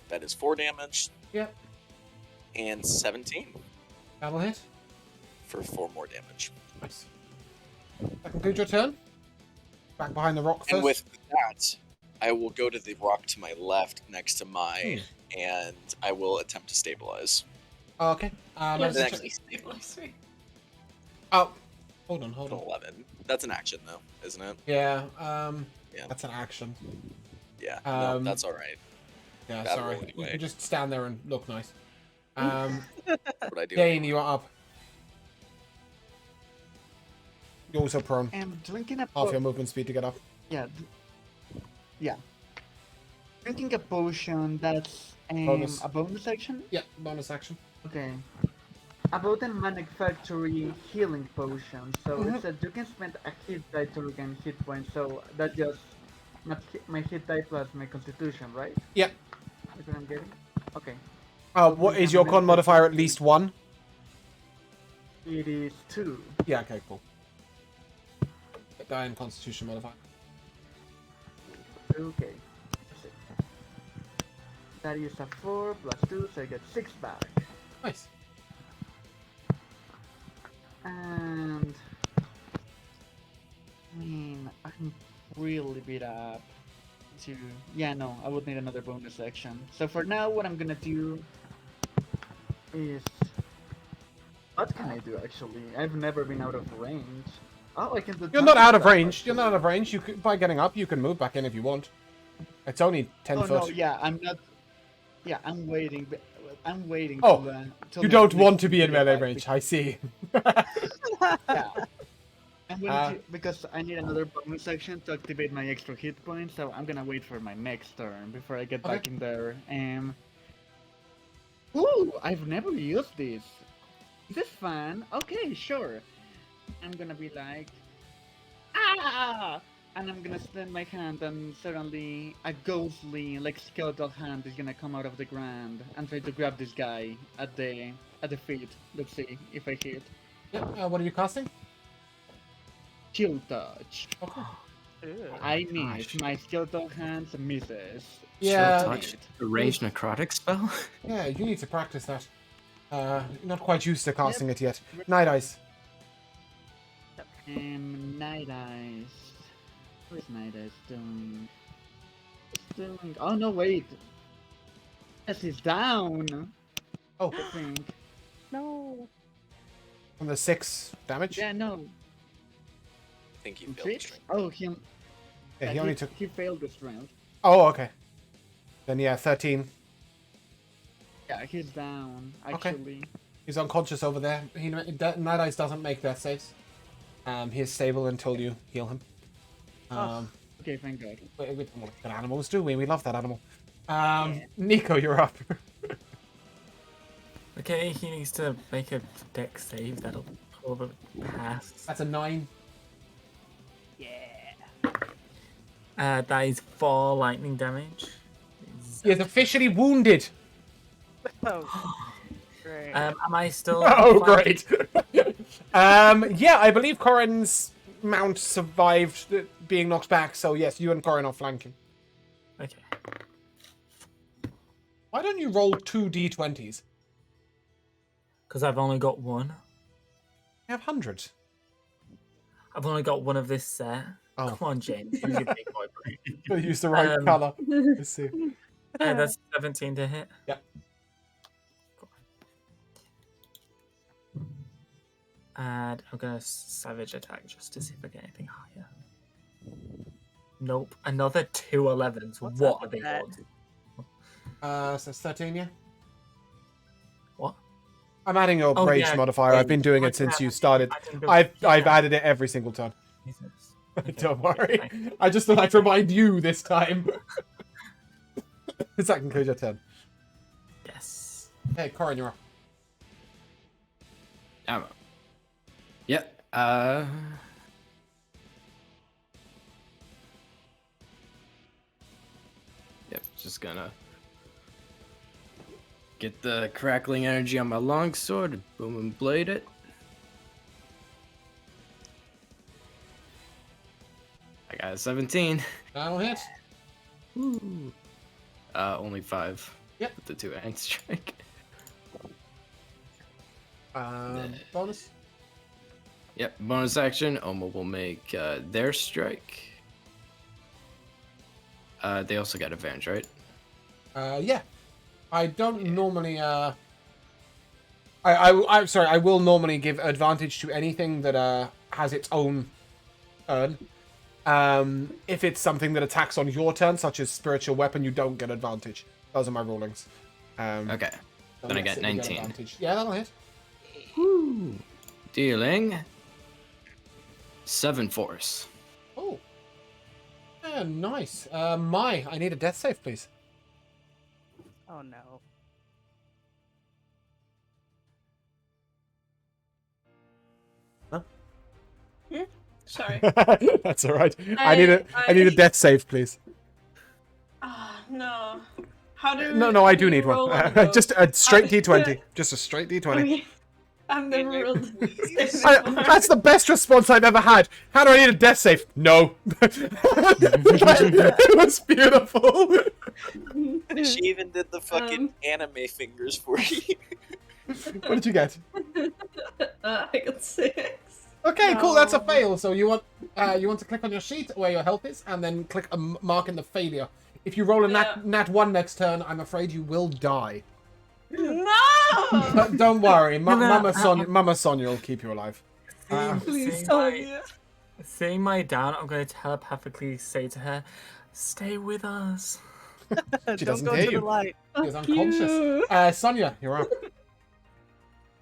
That is 4 damage. Yep. And 17 That'll hit. for 4 more damage. Nice. That concludes your turn. Back behind the rock first. And with that, I will go to the rock to my left next to mine, and I will attempt to stabilize. Oh, okay. Yes, That's Let's actually- stabilize me. Oh, hold on. An 11. That's an action, though, isn't it? Yeah. Yeah. That's an action. Yeah. No, Um, that's all right. Yeah, Bad sorry. roll You anyway. can just stand there and look nice. That's what I do. Dane, you are up. You're also prone. I'm drinking a Half your movement speed to get up. Yeah. Yeah. Drinking a potion, that's Bonus. a bonus action? Yeah, bonus action. Okay. About the manufacturing healing potion, so it said you can spend a hit die to regain hit points, so that just my hit die plus my constitution, right? Yeah. That's what I'm getting? Okay. What is your con modifier at least 1? It is 2. Yeah, okay, cool. Die and constitution modifier. Okay. That's it. That is a 4 plus 2, so I get 6 back. Nice. And I mean, I'm really beat up. Yeah, no, I would need another bonus action. So for now, what I'm gonna do is, what can I do actually? I've never been out of range. Oh, I can do. You're not tons out of stuff, range. You're not out actually. of range. You could, by getting up, you can move back in if you want. It's only 10 Oh foot. no, yeah, I'm not. Yeah, I'm waiting. I'm waiting. Oh, till You the don't next want to be in video melee back range. I see. Yeah. I'm waiting because I need another bonus action to activate my extra hit points, so I'm gonna wait for my next turn before I get Okay. back in there. Ooh, I've never used this. Is this fun? Okay, sure. I'm gonna be like, ah! And I'm gonna extend my hand, and suddenly a ghostly, like skeletal hand is gonna come out of the ground and try to grab this guy at the feet. Let's see if I hit. Yep. What are you casting? Chill touch. Okay. Ooh. I miss. gosh. My skeletal hand misses. Yeah. Chill touch, the ranged necrotic spell. Yeah, you need to practice that. Not quite used to casting it yet. Night Eyes. Night Eyes. What is Night Eyes doing? It's doing. Oh no! Wait. Yes, he's down. Oh, I think. No. from the 6 damage. Yeah, no. I think you failed the Six? strength. Oh, Yeah, he only took. He failed the strength. Oh, okay. Then yeah, 13. Yeah, he's down. Okay. Actually. He's unconscious over there. Night Eyes doesn't make death saves. He is stable until you heal him. Okay, thank God. What good animals do we? We love that animal. Nico, you're up. Okay, he needs to make a dex save. That'll probably pass. That's a 9. That is 4 lightning damage. He is officially wounded. Oh, great. Am I still? Oh, flanking? great. Yeah, I believe Corin's mount survived being knocked back, so yes, you and Corin are flanking. Okay. Why don't you roll 2 d20s? Because I've only got one. You have hundreds. I've only got one of this set. Oh. Come on, James. Use your big boy brain. Use the right color. Let's see. That's 17 to hit. Yep. And I'm gonna savage attack just to see if I get anything higher. Nope. Another 2 11s. What's What up are with they that? called? So 13, yeah? What? I'm adding your Oh, rage yeah. modifier. I've been doing it since you started. I've added it every single turn. Jesus. Okay. Don't worry. Fine. I just thought I'd remind you this time. Does that conclude your turn? Yes. Hey, Corin, you're up. I'm up. Yep. Yep. Just gonna get the crackling energy on my longsword, boom and blade it. I got a 17. That'll hit. Ooh. Only 5. Yep. With the 2-hand strike. Bonus? Yep, bonus action. Oma will make their strike. They also got advantage, right? Yeah. I don't normally, I'm sorry, I will normally give advantage to anything that, has its own turn. If it's something that attacks on your turn, such as spiritual weapon, you don't get advantage. Those are my rulings. Okay. So Then I yes, got you 19. advantage. Yeah, that'll hit. Woo. Dealing 7 force. Oh. Yeah, nice. I need a death save, please. Oh no. Sorry. That's all right. I need a death save, please. Ah, no. How do No, I do need roll one. those? Just a straight How do- D20. Just a straight D20. Okay. I've never rolled. That's the best response I've ever had. How do I need a death save? No. It was beautiful. She even did the fucking anime fingers for you. What did you get? I got 6. Okay, cool. That's a No. fail. So you want to click on your sheet where your health is, and then click a mark in the failure. If you roll a nat 1 next turn, I'm afraid you will die. No! But don't worry, Mama Sonia will keep you alive. Please tell me. Seeing my down, I'm going to telepathically say to her, "Stay with us." She Don't doesn't go hear to you. the light. She's Fuck unconscious. you. Sonia, you're up.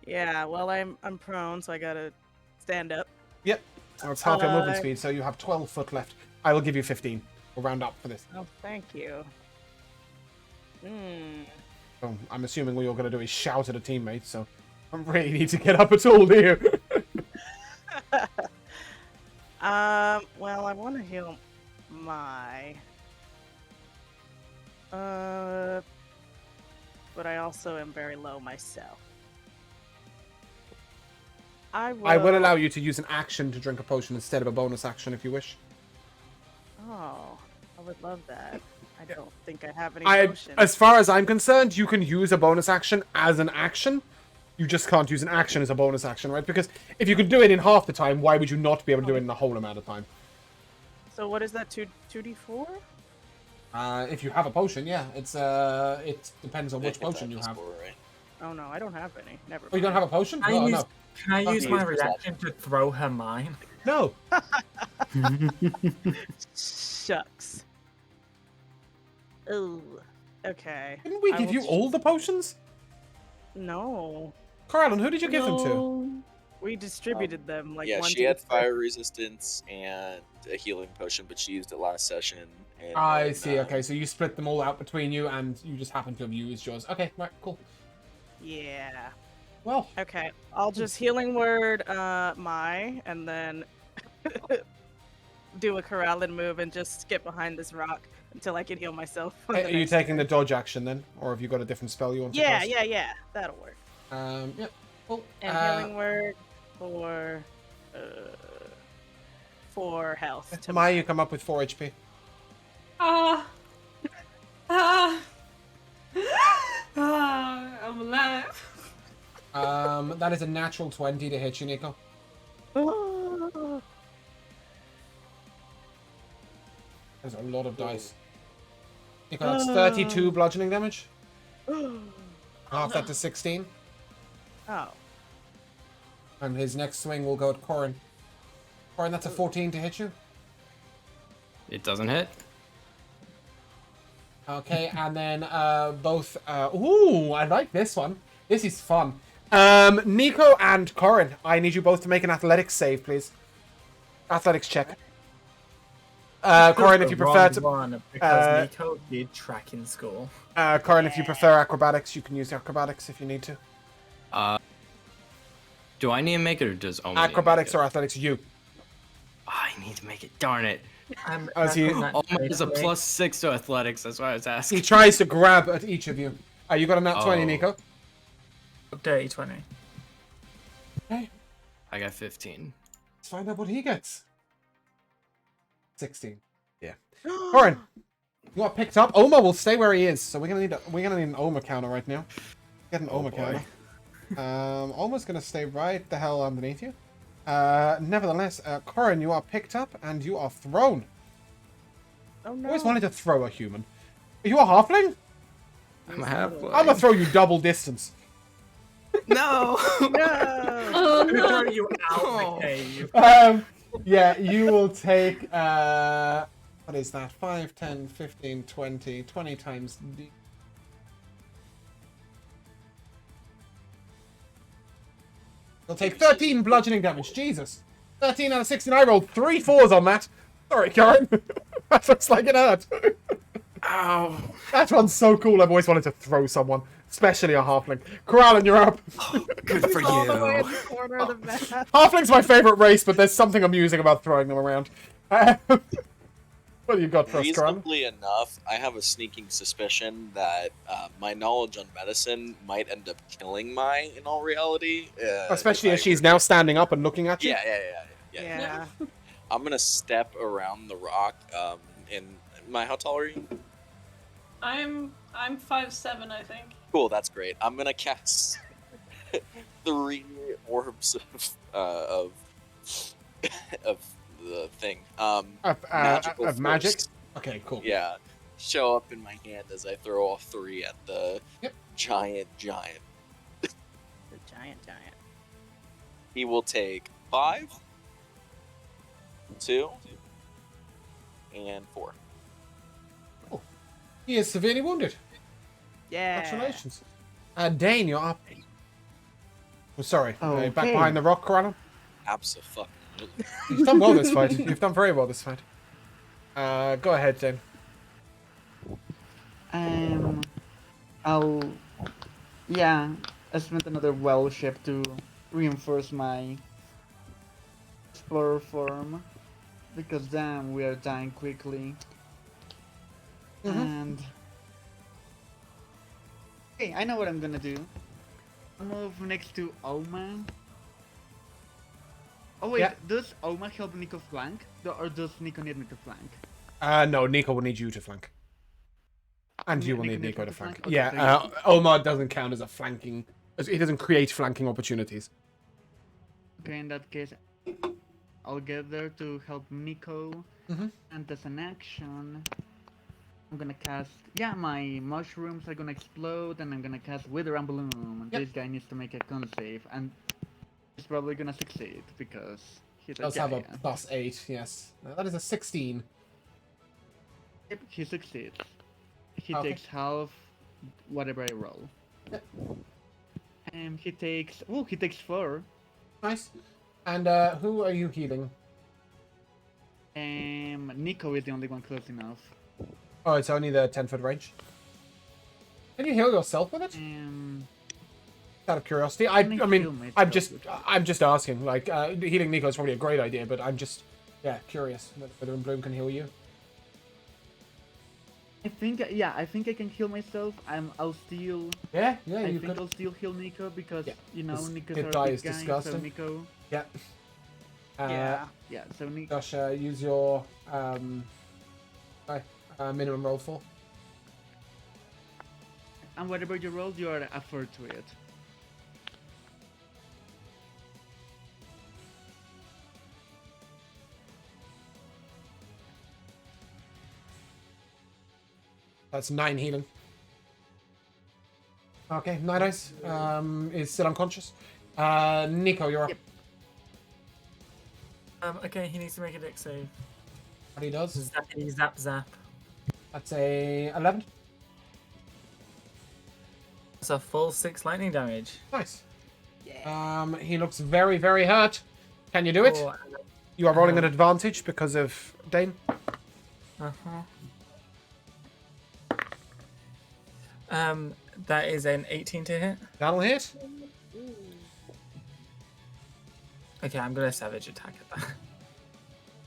Yeah, well, I'm prone, so I gotta stand up. Yep. So it's half your movement Uh, speed, so you have 12 foot left. I will give you 15. We'll round up for this. Oh, thank you. So I'm assuming what you're going to do is shout at a teammate, so I don't really need to get up at all, do you? Well, I want to heal my. But I also am very low myself. I will allow you to use an action to drink a potion instead of a bonus action if you wish. Oh, I would love that. I don't think I have any I, potions. as far as I'm concerned, you can use a bonus action as an action. You just can't use an action as a bonus action, right? Because if you could do it in half the time, why would you not be able to do it in the whole amount of time? So what is that? 2d4? If you have a potion, yeah. It depends on which potion you have. Right? Oh no, I don't have any. Never. Oh, you don't have a potion? Can I No, use, no. can I use Okay. my reaction to throw her mine? No. Shucks. Oh. Okay. Didn't we I give will you all the potions? No. Corallan, who did you give them to? No. We distributed them like Yeah, one she to had each fire resistance and a healing potion, but she used it last session. And I then, see, okay, so you split them all out between you, and you just happen to have used yours. Okay, right, cool. Yeah. Well, Okay. I'll just healing word and then do a Corallin move and just skip behind this rock until I can heal myself. on are the you next taking the turn. dodge action then? Or have you got a different spell you want to Yeah, cast? yeah. That'll work. Yeah, cool. And healing word for health. To Maya, you come up with 4 HP. Ah. Ah. Ah. I'm alive. That is a natural 20 to hit you, Nico. There's a lot of dice. Nico, that's 32 bludgeoning damage. Half that to 16. Oh. And his next swing will go at Corin. Corin, that's a 14 to hit you. It doesn't hit. Okay, and then both... ooh, I like this one. This is fun. Nico and Corin, I need you both to make an athletics save, please. Athletics check. Corin, if you prefer to... One, because Nico did track in school. Corin, if you prefer acrobatics, you can use acrobatics if you need to. Do I need to make it, or does Oma need to Acrobatics make or it? athletics, you. I need to make it. Darn it. As he- Oma is a +6 to athletics. That's why I was asking. He tries to grab at each of you. You got a nat 20, Oh. Nico. Dirty 20. Okay, I got 15. let's find out what he gets. 16. Yeah. Corin, you got picked up. Oma will stay where he is, so we're gonna need an Oma counter right now. Get an Oma boy. counter. Oma's gonna stay right the hell underneath you. Nevertheless, Corin, you are picked up and you are thrown. Oh I no. always wanted to throw a human. Are you a halfling? I'm a halfling. I'm gonna throw you double distance. No! No. Oh I'm gonna no. throw you out the cave. Yeah, you will take, what is that? 5, 10, 15, 20, 20 times D. You'll take 13 bludgeoning damage. Jesus. 13 out of 16. I rolled 3 4s on that. Sorry, Karen. That looks like it hurt. Ow. That one's so cool. I've always wanted to throw someone, especially a halfling. Corallin, you're up. Good for All the way in you. the corner of the map. Halfling's my favorite race, but there's something amusing about throwing them around. What do you got for us, Corallin? Reasonably enough, I have a sneaking suspicion that my knowledge on medicine might end up killing Mai in all reality. Especially if as I she's were- now standing up and looking at you. Yeah. Yeah. I'm gonna step around the rock. How tall are you? I'm 5'7", I think. Cool, that's great. I'm gonna cast 3 orbs of the thing. Magical Of magic? force. Okay, cool. Yeah, show up in my hand as I throw all 3 at the Yep. giant. The giant. He will take 5, 2, and 4. He is severely wounded. Yeah. Congratulations. Dane, you're up. Oh, sorry. Back Okay. behind the rock, Corallin. Absolutely. You've done well this fight. You've done very well this fight. Go ahead, Dane. I spent another well ship to reinforce my explorer form. Because damn, we are dying quickly. Mhm. And hey, I know what I'm gonna do. I'll move next to Oma. Oh wait, Yeah. does Oma help Nico flank? Or does Nico need me to flank? No, Nico will need you to flank. And you will Nico need needs Nico me to to flank. flank? Okay, Yeah, so Omar doesn't count as a flanking. He doesn't create flanking opportunities. okay, in that case, I'll get there to help Nico. Mhm. And as an action, I'm gonna cast. Yeah, my mushrooms are gonna explode, and I'm gonna cast Wither and Bloom. Yep. This guy needs to make a con save, and he's probably gonna succeed because he's a Does have a giant. +8, yes. That is a 16. Yep, he succeeds. He Okay. takes half whatever I roll. Yep. And he takes. Oh, he takes 4. Nice. And who are you healing? Nico is the only one close enough. Oh, it's only the 10-foot range. Can you heal yourself with it? Out of curiosity, I Can I mean, heal I'm myself just, with it? I'm just asking. Like, healing Nico is probably a great idea, but I'm just, yeah, curious whether in Bloom can heal you. I think, yeah, I think I can heal myself. I'll still. Yeah, I you think could. I'll still heal Nico because Yeah, you know his Nico's hit our die big is guy, so disgusting. Nico. Yeah. Yeah. Yeah, so Nico. Josh, use your minimum roll for. And whatever you roll, you are afford to it. That's 9 healing. Okay, Night Eyes is still unconscious. Nico, you're up. Yep. Okay, he needs to make a dex save. What he does? Zappy zap zap. That's a 11. That's a full 6 lightning damage. Nice. He looks very, very hurt. Can you do it? Oh, You are rolling an advantage because of Dane. uh-huh. That is an 18 to hit. That'll hit. Okay, I'm gonna savage attack at that.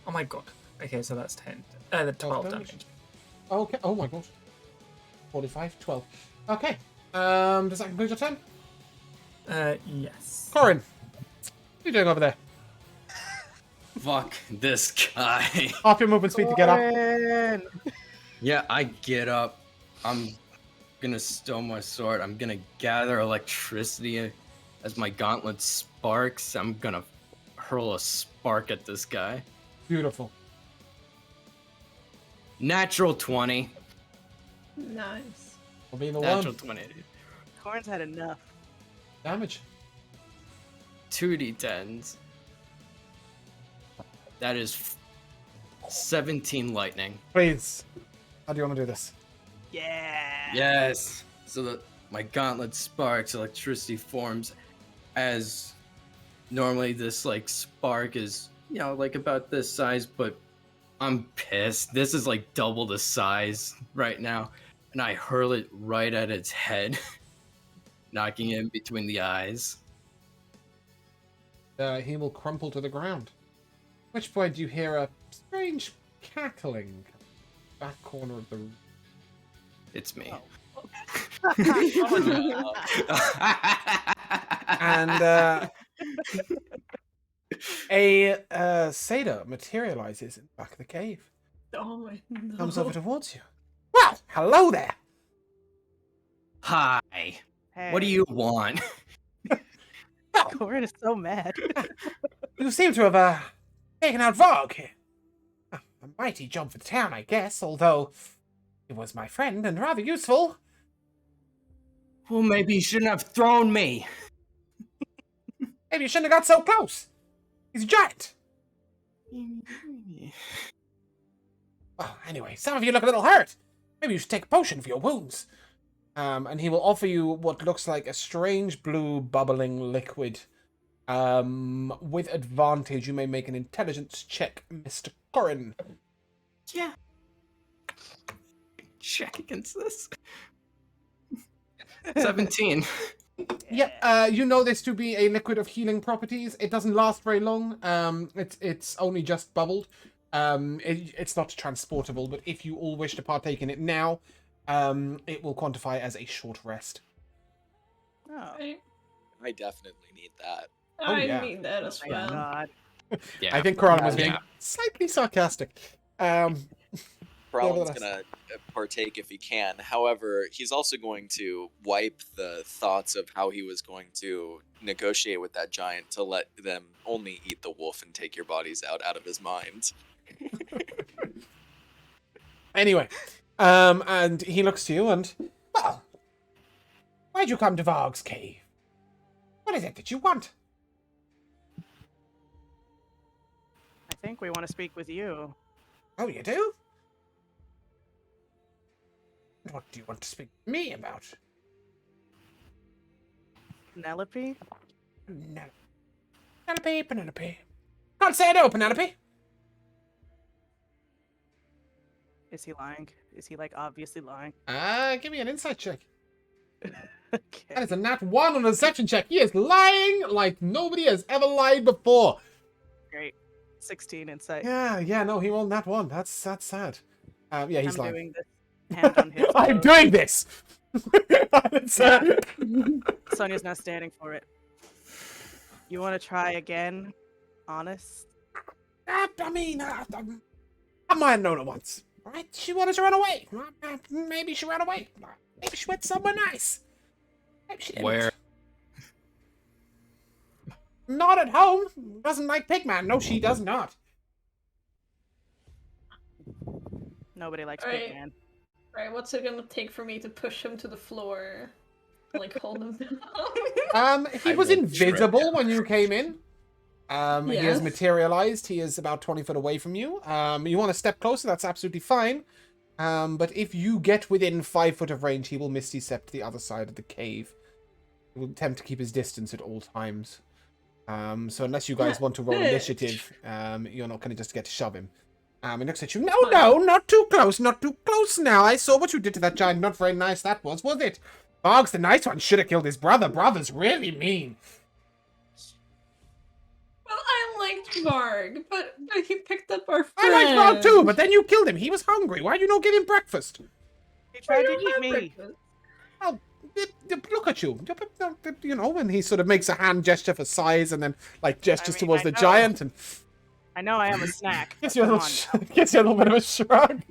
Oh my god. Okay, so that's 10. The 12 damage. damage. Okay. Oh my god. 45, 12. Okay. Does that conclude your turn? Yes. Corin, what are you doing over there? Fuck this guy. Half your movement speed to get up. Corin! Yeah, I get up. I'm gonna stow my sword. I'm gonna gather electricity as my gauntlet sparks. I'm gonna hurl a spark at this guy. Beautiful. Natural 20. Nice. Will be the Natural one. 20. Corin's had enough. Damage. 2d10s. That is 17 lightning. Please. How do you want to do this? Yeah. Yes. So that my gauntlet sparks, electricity forms as normally this like spark is, you know, like about this size, but I'm pissed. This is like double the size right now. And I hurl it right at its head, knocking it in between the eyes. He will crumple to the ground. At which point you hear a strange cackling back corner of the room. It's me. And a satyr materializes in the back of the cave. Oh my Comes no. over towards you. Well, hello there. Hi. Hey, What do you want? Corin is so mad. You seem to have taken out Vogue. A mighty job for the town, I guess, although he was my friend and rather useful. Well, maybe you shouldn't have thrown me. Maybe you shouldn't have got so close. He's a giant. Well, anyway, some of you look a little hurt. Maybe you should take a potion for your wounds. And he will offer you what looks like a strange blue bubbling liquid. With advantage, you may make an intelligence check, Mr. Corin. Yeah. Check against this. 17. Yep, you know this to be a liquid of healing properties. It doesn't last very long. It's only just bubbled. It's not transportable, but if you all wish to partake in it now, it will quantify as a short rest. Oh, I definitely need that. Oh, I yeah. need that as my well. God. Yeah. I think Corona was being Yeah. slightly sarcastic. Pralin's Nevertheless. gonna partake if he can. However, he's also going to wipe the thoughts of how he was going to negotiate with that giant to let them only eat the wolf and take your bodies out of his mind. Anyway, and he looks to you and, well, why'd you come to Varg's cave? What is it that you want? I think we want to speak with you. Oh, you do? What do you want to speak to me about? Penelope? No. Penelope, Penelope. Can't say no, Penelope. Is he lying? Is he like obviously lying? Give me an insight check. That Okay. is a nat 1 on a deception check. He is lying like nobody has ever lied before. Great. 16 insight. Yeah, no, he rolled nat 1. That's sad. Yeah, he's I'm lying. doing this hand on his I'm nose. doing this! It's, Sonia's not standing for it. You want to try again? Honest? I mean, I might have known her once. Right? She wanted to run away. Maybe she ran away. Maybe she went somewhere nice. Maybe she didn't. Where? Not at home. Doesn't like Pigman. No, she does not. Nobody likes Right. Big Man. Right, what's it gonna take for me to push him to the floor? Like, hold him down? He I was will invisible shred when you came in. He has Yes. materialized. He is about 20 foot away from you. You want to step closer, that's absolutely fine. But if you get within 5 foot of range, he will misty step to the other side of the cave. He will attempt to keep his distance at all times. So unless you guys want to roll initiative, you're not going to just get to shove him. He looks at you. No, not too close, not too close now. I saw what you did to that giant. Not very nice that was it? Boggs, the nice one, should have killed his brother. Brother's really mean. Well, I liked Varg, but he picked up our friend. I like Bog too, but then you killed him. He was hungry. Why'd you not give him breakfast? He tried to eat me. Well, look at you. You know, when he sort of makes a hand gesture for size and then, like, gestures I mean, towards I the know. giant and I know I am a snack. gives but you a come little, on. gives you a little bit of a shrug.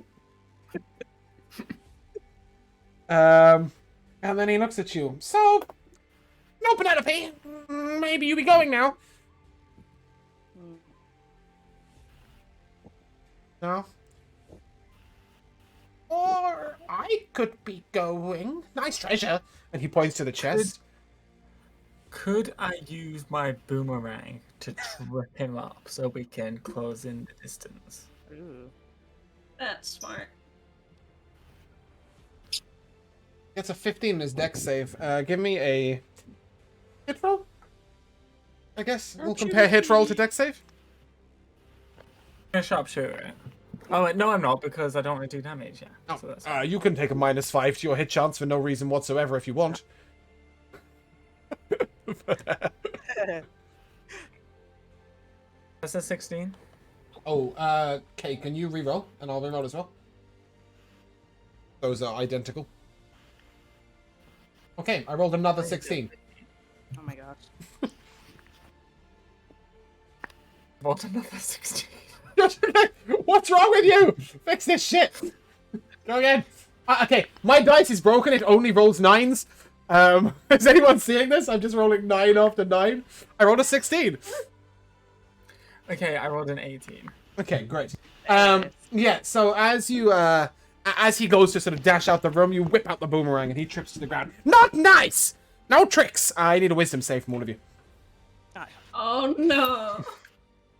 And then he looks at you. So, no, Penelope. Maybe you be going now. Mm. No. Or I could be going. Nice treasure. And he points to the chest. Could I use my boomerang to trip him up so we can close in the distance? Ooh. That's smart. Gets a 15 in his dex save. Give me a hit roll. I guess we'll compare hit roll to dex save. A sharpshooter. Oh wait, no, I'm not because I don't really do damage. Yeah. Oh, So that's you can take a -5 to your hit chance for no reason whatsoever if you want. That's a 16. Oh, okay, can you reroll? And I'll reroll as well. Those are identical. Okay, I rolled another 16. Oh my gosh. What, another 16? What's wrong with you? Fix this shit. Go again. Okay, my dice is broken. It only rolls 9s. Is anyone seeing this? I'm just rolling 9 after 9. I rolled a 16. Okay, I rolled an 18. Okay, great. Yeah, so as you, as he goes to sort of dash out the room, you whip out the boomerang and he trips to the ground. Not nice! No tricks! I need a wisdom save from all of you. Oh no.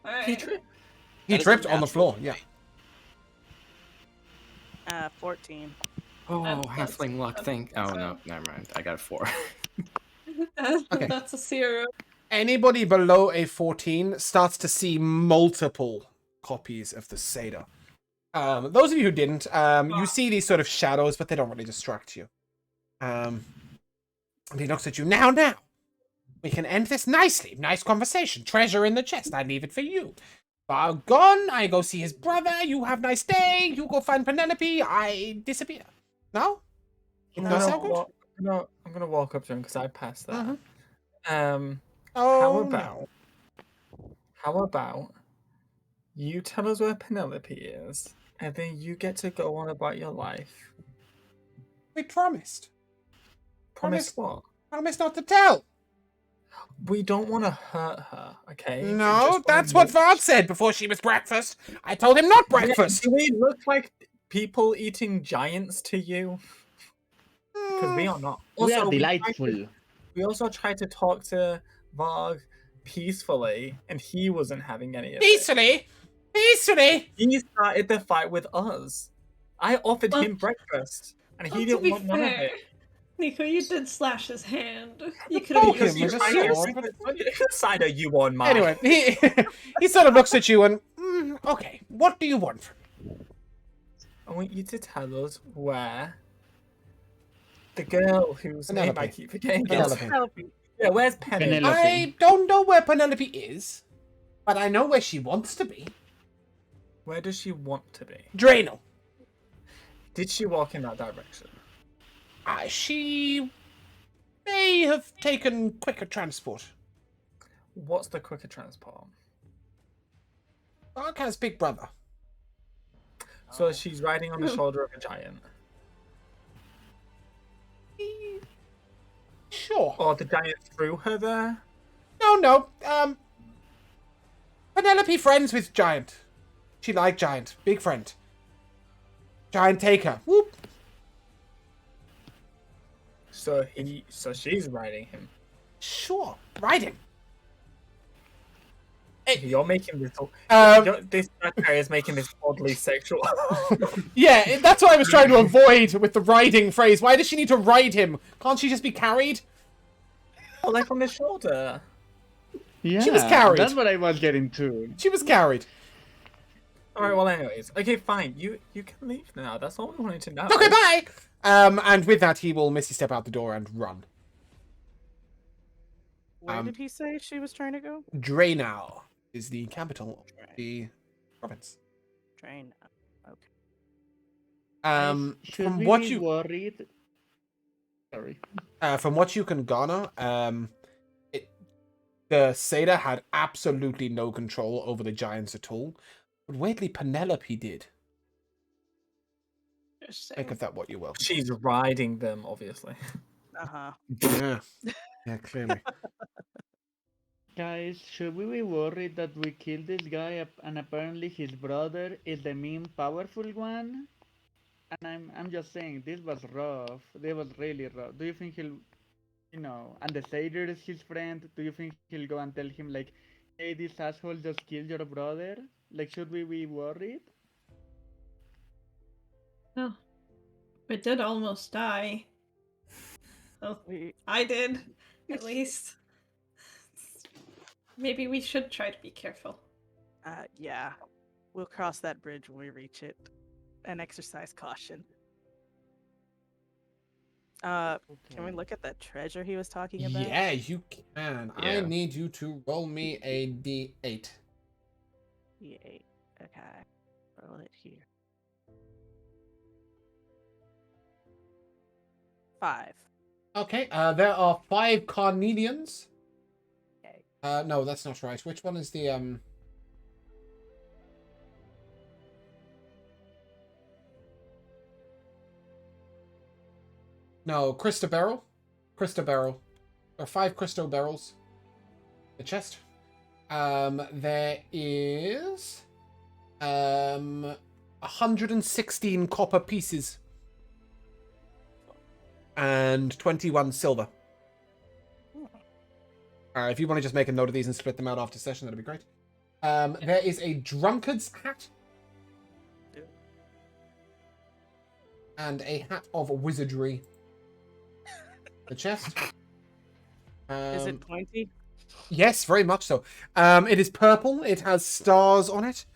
Alright. He That is a tripped on the natural floor, yeah. 14. Oh, That's- halfling luck thing. Oh no, never mind. I got a 4. Okay. That's a 0. Anybody below a 14 starts to see multiple copies of the Seder. Those of you who didn't, you see these sort of shadows, but they don't really distract you. And he looks at you. Now. We can end this nicely. Nice conversation. Treasure in the chest. I leave it for you. Gone. I go see his brother. You have nice day. You go find Penelope. I disappear. No? It does sound good? I'm gonna walk up to him because I passed that. Oh, about how about you tell us where Penelope is, and then you get to go on about your life. We promised. Promise what? Promise not to tell. We don't want to hurt her, okay? We No, just wanna that's what make- Vard said before she was breakfast. I told him not breakfast. Do we look like people eating giants to you? Because we are not. We are Also, delightful. We also tried to talk to Varg peacefully, and he wasn't having any of it. Peacefully. He started the fight with us. I offered him breakfast, and he didn't want none of it. Nico, you did slash his hand. You could Poke have him used with your a fire. sword. What side are you on, Mark? Anyway, he sort of looks at you and, okay, what do you want from me? I want you to tell us where the girl whose name I keep forgetting. Penelope. Yeah, where's Penelope? I don't know where Penelope is, but I know where she wants to be. Where does she want to be? Drano. Did she walk in that direction? She may have taken quicker transport. What's the quicker transport? Bark has big brother. So she's riding on the shoulder of a giant. Sure. Or the giant threw her there? No. Penelope friends with Giant. She like Giant. Big friend. Giant take her. Whoop. So she's riding him. Sure. Riding. You're making this. This guy is making this oddly sexual. Yeah, that's what I was trying to avoid with the riding phrase. Why does she need to ride him? Can't she just be carried? Oh, like on the shoulder. Yeah, She was carried. That's what I was getting to. She was carried. Alright, well anyways. Okay, fine. You can leave now. That's all we wanted to know. Okay, bye! And with that, he will misty step out the door and run. Where did he say she was trying to go? Draenau is the capital of the province. Drain. Okay. Should From we what be you worried? Sorry. from what you can garner, the Seda had absolutely no control over the giants at all. But weirdly, Penelope did. Make of that what you will. She's riding them, obviously. Uh-huh. Yeah, clearly. Guys, should we be worried that we killed this guy and apparently his brother is the mean powerful one? And I'm just saying, this was rough. This was really rough. Do you think he'll, and the Satyr is his friend, do you think he'll go and tell him, like, hey, this asshole just killed your brother? Like, should we be worried? No. We did almost die. Oh, I did, at least. Maybe we should try to be careful. Yeah. We'll cross that bridge when we reach it. And exercise caution. Can we look at that treasure he was talking about? Yeah, you can. I Yeah. need you to roll me a d8. D8. Okay. Roll it here. 5. Okay, there are 5 carnelians. Okay. No, that's not right. Which one is the, No, Christa Barrel. Christa Barrel. There are 5 Christo barrels. The chest. There is 116 copper pieces. And 21 silver. If you want to just make a note of these and split them out after session, that'd be great. There is a drunkard's hat. And a hat of wizardry. The chest. Is it pointy? Yes, very much so. It is purple. It has stars on it.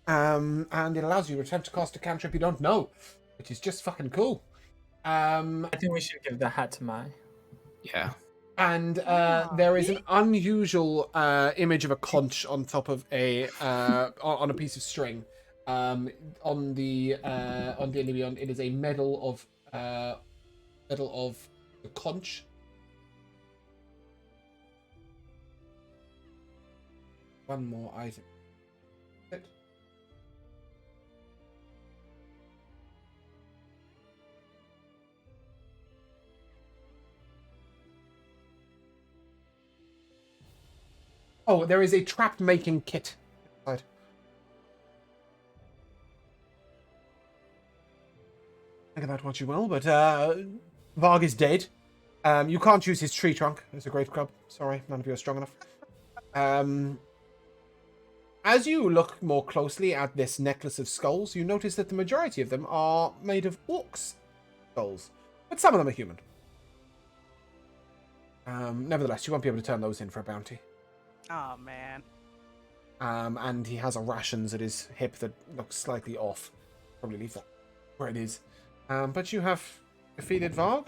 And it allows you to attempt to cast a cantrip you don't know. Which is just fucking cool. I think we should give the hat to Mai. Yeah. And there is an unusual image of a conch on top of a on a piece of string. On the Beyond, it is a medal of the conch. One more item. Oh, there is a trap making kit inside. Think about what you will, but Varg is dead. You can't use his tree trunk. It's a great club. Sorry, none of you are strong enough. As you look more closely at this necklace of skulls, you notice that the majority of them are made of orcs' skulls, but some of them are human. Nevertheless, you won't be able to turn those in for a bounty. Oh man. And he has a rations at his hip that looks slightly off. Probably leave that where it is. But you have defeated Varg.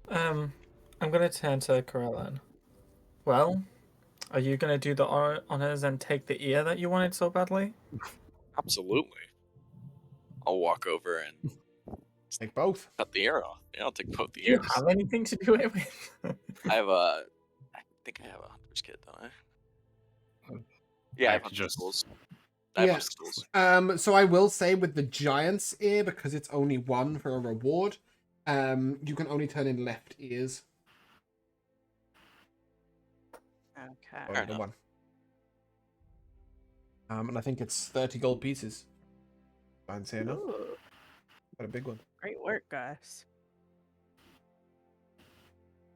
I'm gonna turn to Kelaan. Well, are you gonna do the honors and take the ear that you wanted so badly? Absolutely. I'll walk over and Take both. cut the ear off. Yeah, I'll take both the Do you ears. have anything to do it with? I think I have a hunter's kit, don't I? Yeah, I have hunter's just tools. I have Yeah. hunter's tools. So I will say with the giant's ear, because it's only one for a reward, you can only turn in left ears. Okay. Or Fair the enough. one. And I think it's 30 gold pieces. I'd say enough. Ooh, Quite a big one. great work, guys.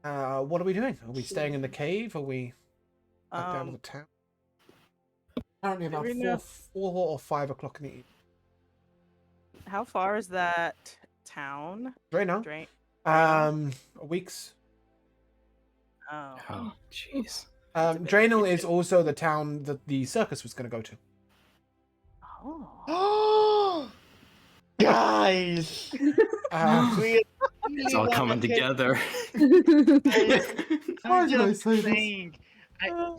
What are we doing? Are we staying in the cave? Are we back down to the town? Apparently about we know- 4 or 5 o'clock in the evening. How far is that town? Right now? Drain. A week's. Oh. Oh, jeez. That's a bit Draenor creepy. is also the town that the circus was going to go to. Oh. Guys, we It's all coming together. Why I'm did I just say this? saying, I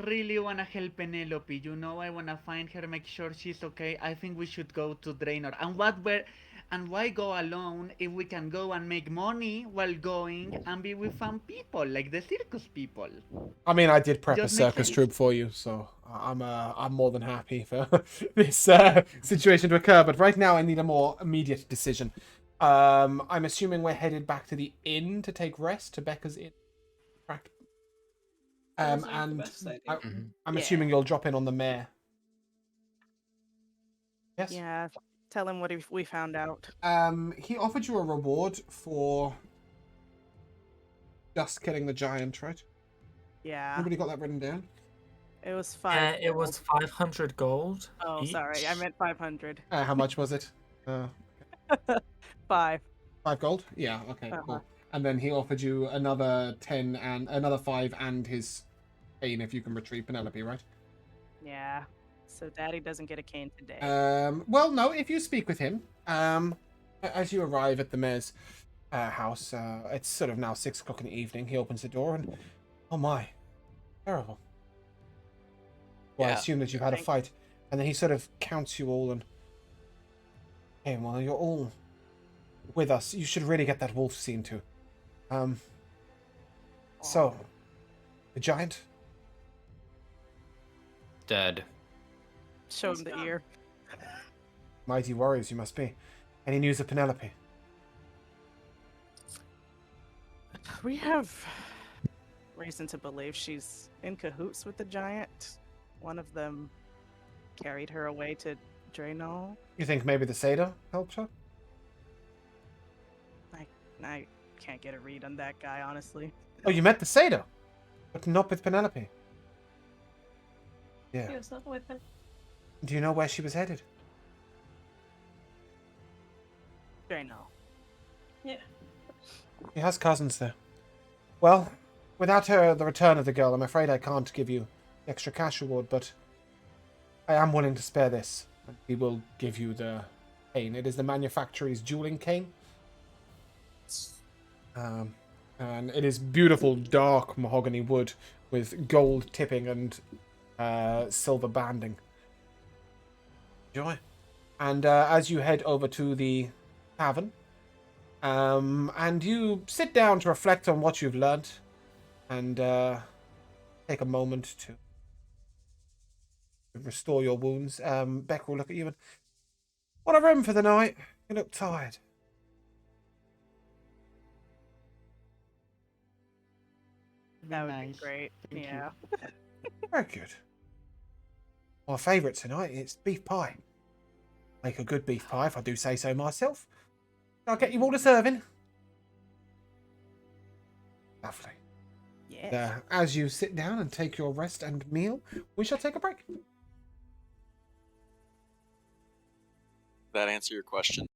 really wanna help Penelope. You know, I wanna find her, make sure she's okay. I think we should go to Draenor. And why go alone if we can go and make money while going and be with fun people like the circus people? I mean, I did prep Just a makes circus sense. troupe for you, so I'm more than happy for this situation to occur. But right now, I need a more immediate decision. I'm assuming we're headed back to the inn to take rest, to Becca's inn. Correct. Sounds like the And best idea. I'm Yeah. assuming you'll drop in on the mare. Yes. Yeah. Tell him what we found out. He offered you a reward for just killing the giant, right? Yeah. Everybody got that written down? It was 5. It was 500 gold. Oh, sorry. I each. meant 500. How much was it? 5. 5 gold? Yeah, okay, cool. And then he offered you another 10 and another 5 and his cane if you can retrieve Penelope, right? Yeah. So Daddy doesn't get a cane today. Well, no, if you speak with him, as you arrive at the mayor's house, it's sort of now 6 o'clock in the evening. He opens the door and, oh my, terrible. Well, I Yeah. assume that you've had a Thank- fight. And then he sort of counts you all and, hey, well, you're all with us. You should really get that wolf seen to. So, the giant? Dead. Show him the ear. Mighty warriors you must be. Any news of Penelope? We have reason to believe she's in cahoots with the giant. One of them carried her away to Draenor. You think maybe the Satyr helped her? I can't get a read on that guy, honestly. Oh, you met the Satyr, but not with Penelope. He Yeah. was not with him. Do you know where she was headed? Draenor. Yeah. He has cousins there. Well, without the return of the girl, I'm afraid I can't give you the extra cash reward, but I am willing to spare this. And we will give you the cane. It is the manufacturer's dueling cane. And it is beautiful, dark mahogany wood with gold tipping and silver banding. Enjoy. And as you head over to the tavern, and you sit down to reflect on what you've learnt, and take a moment to restore your wounds. Beck will look at you and, "Want a room for the night? You look tired." That would Nice. be great. Thank you. Yeah. Very good. My favourite tonight is beef pie. Make a good beef pie, if I do say so myself. I'll get you all a serving. Lovely. Yes. As you sit down and take your rest and meal, we shall take a break. That answer your question?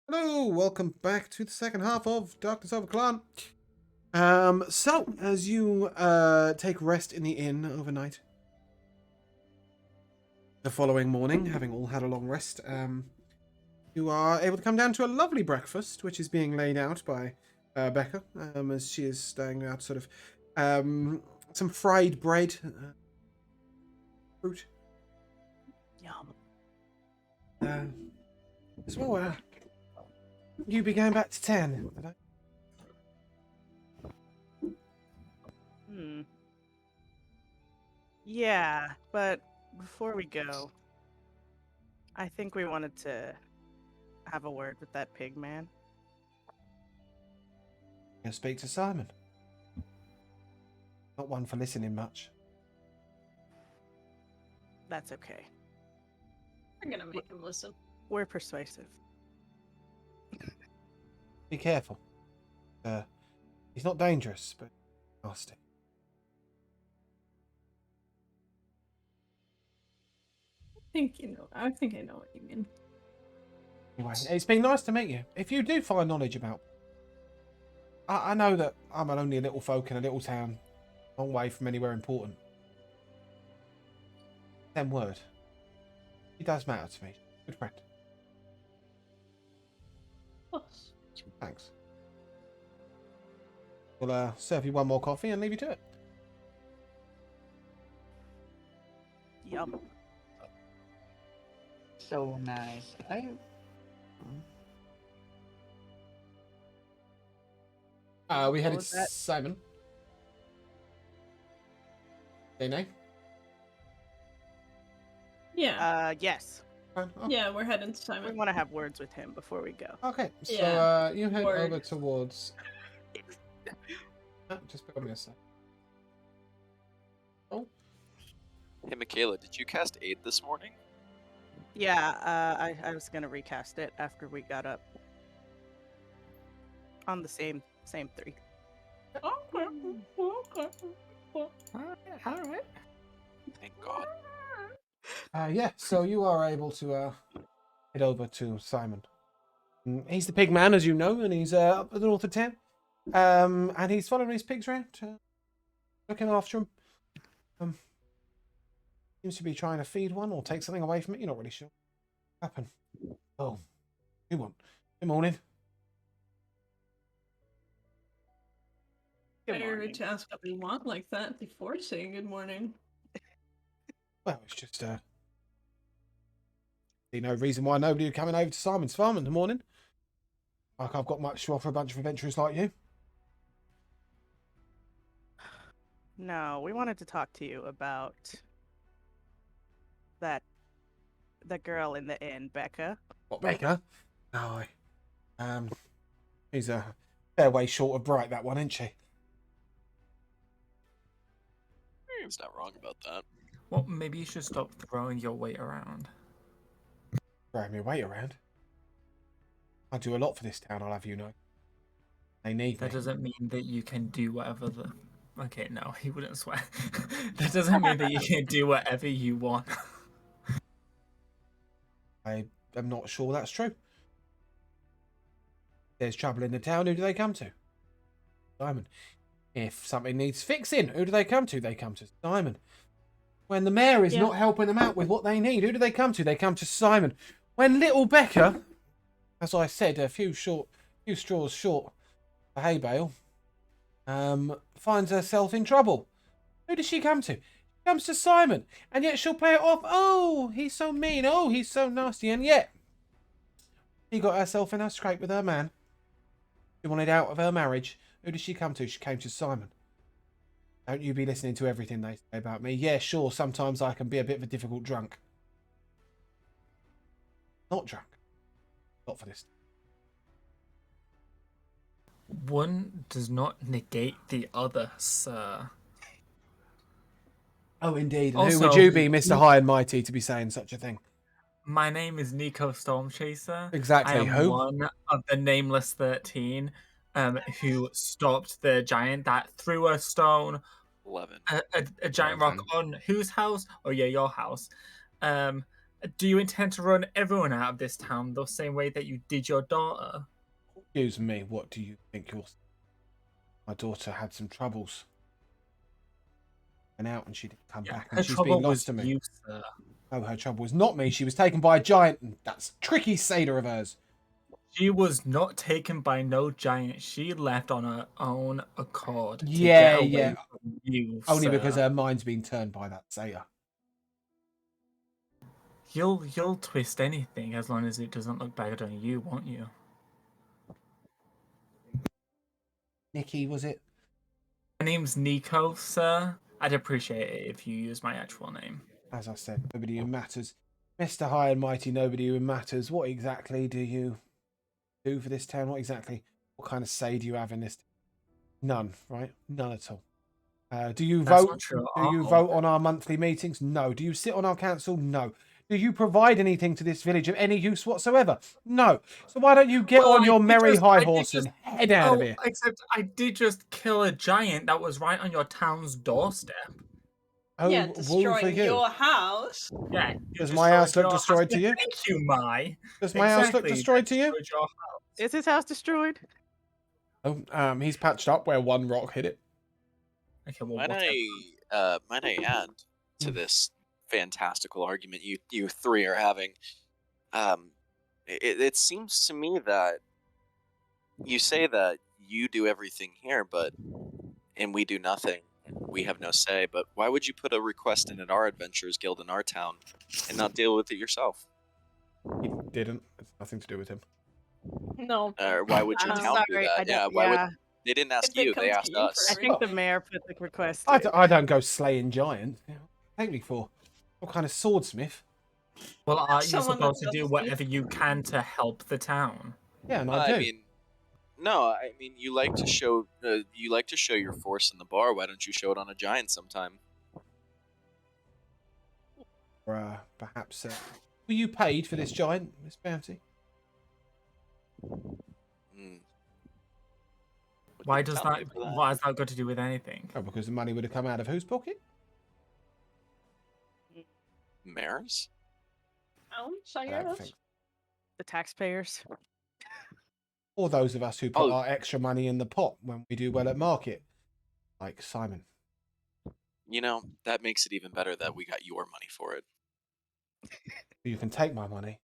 Hello, welcome back to the second half of Darkness Over Kelaan. So as you take rest in the inn overnight, the following morning, having all had a long rest, you are able to come down to a lovely breakfast, which is being laid out by Becca, as she is laying out sort of some fried bread, fruit. Yum. So, you be going back to 10, would I? Yeah, but before we go, I think we wanted to have a word with that pig man. You'll speak to Simon. Not one for listening much. That's okay. We're gonna make him listen. We're persuasive. Be careful. He's not dangerous, but nasty. I think I know what you mean. Anyway, it's been nice to meet you. If you do find knowledge about... I know that I'm only a little folk in a little town, long way from anywhere important. Then word. He does matter to me. Good friend. Plus. Thanks. We'll serve you one more coffee and leave you to it. Yum. So nice. We headed was to that? Simon. They know? Yeah. Yes. Fine. Oh, Yeah, we're heading to We Simon. want to have words with him before we go. okay, so Yeah. you head Word. over towards... just bear with me a sec. Oh, Hey, Michaela, did you cast Aid this morning? Yeah, I was gonna recast it after we got up. On the same 3. Okay. All right. Thank God. yeah, so you are able to head over to Simon. He's the pig man, as you know, and he's up at the north of town. And he's following his pigs around, looking after them. Seems to be trying to feed one or take something away from it. You're not really sure what happened. Oh, you want? Good morning. Good Better morning. to ask what we want like that before saying good morning. Well, it's just see no reason why nobody would coming over to Simon's farm in the morning. Like I've got much to offer a bunch of adventurers like you. No, we wanted to talk to you about the girl in the inn, Becca. What, Becca? No, he's a fair way short of bright, that one, isn't she? He's not wrong about that. Well, maybe you should stop throwing your weight around. Throwing me weight around. I do a lot for this town, I'll have you know. They need me. That doesn't mean that you can do whatever the... Okay, no, he wouldn't swear. That doesn't mean that you can do whatever you want. I am not sure that's true. There's trouble in the town, who do they come to? Simon. If something needs fixing, who do they come to? They come to Simon. When the mayor is not helping them out with what they need, who do they come to? They come to Simon. When little Becca, as I said, a few straws short for hay bale, finds herself in trouble, who does she come to? She comes to Simon, and yet she'll play it off. Oh, he's so mean. Oh, he's so nasty. And yet, she got herself in a scrape with her man. She wanted out of her marriage. Who did she come to? She came to Simon. Don't you be listening to everything they say about me. Yeah, sure, sometimes I can be a bit of a difficult drunk. Not drunk. Not for this. One does not negate the other, sir. Oh, indeed. And Also, who would you be, Mr. High and Mighty, to be saying such a thing? My name is Nico Stormchaser. Exactly. I am Who? one of the Nameless 13 who stopped the giant that threw a stone, 11. a giant rock on whose house? Oh, yeah, your house. Do you intend to run everyone out of this town the same way that you did your daughter? Excuse me, what do you think my daughter had some troubles? Went out and she didn't come Yeah, back, her and she's trouble been lost was to me. you, sir. No, her trouble was not me. She was taken by a giant, and that's tricky satyr of hers. She was not taken by no giant. She left on her own accord to Yeah, get away yeah. from you, Only sir. because her mind's been turned by that satyr. You'll twist anything as long as it doesn't look bad on you, won't you? Nikki, was it? My name's Nico, sir. I'd appreciate it if you use my actual name. As I said, nobody who matters. Mr. High and Mighty, nobody who matters. What exactly do you do for this town? What kind of say do you have in this? None, right? None at all. Do you That's vote? not true Do at you all. vote on our monthly meetings? No. Do you sit on our council? No. Do you provide anything to this village of any use whatsoever? No. So why don't you get Well, on I your did merry just- high I did horse just- and head out of Oh, here? except I did just kill a giant that was right on your town's doorstep. Oh, Yeah, wool for destroying you. your house. Yeah. you Does my house destroyed look your destroyed house. to you? Thank you, Mai. Does my house look Exactly, destroyed that to you? destroyed your house. Is his house destroyed? Oh, he's patched up where one rock hit it. Okay, well, Might whatever. might I add to Hmm. this fantastical argument you three are having? It seems to me that you say that you do everything here, and we do nothing. We have no say. But why would you put a request in at our Adventurers Guild in our town and not deal with it yourself? He didn't. It's nothing to do with him. No. Or why would your I'm town do sorry, I that? don't- Yeah, why would yeah. they didn't ask If they you? come They to asked you us. I for think the Oh. mayor put the request. I don't go slaying giants. Take me for what kind of swordsmith? Well, are you Someone that supposed to do doesn't whatever you can to help the town? Yeah, and I I do. mean, no, I mean you like to show your force in the bar. Why don't you show it on a giant sometime? Or perhaps were you paid for this giant, Miss Bounty? Hmm. What Why did you does tell that? me for that? What has that got to do with anything? Oh, because the money would have come out of whose pocket? Mares? I I don't guess. think. The taxpayers. Or those of us who put Oh. our extra money in the pot when we do well at market, like Simon. You know, that makes it even better that we got your money for it. You can take my money.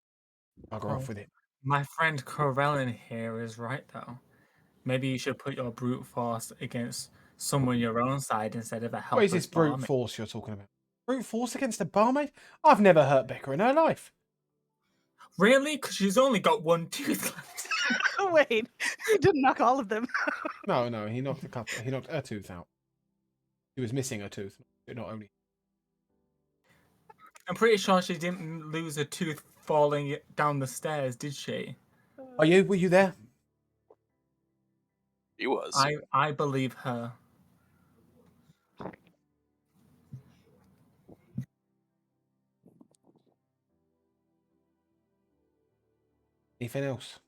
Bugger Oh. off with it. My friend Corellin here is right, though. Maybe you should put your brute force against someone your own side instead of a What helpless is this brute barmaid. force you're talking about? Brute force against a barmaid? I've never hurt Becca in her life. Really? Because she's only got one tooth left. Wait, he didn't knock all of them. No, he knocked he knocked a tooth out. He was missing a tooth, not only. I'm pretty sure she didn't lose a tooth falling down the stairs, did she? Were you there? He was. I believe her. Anything else?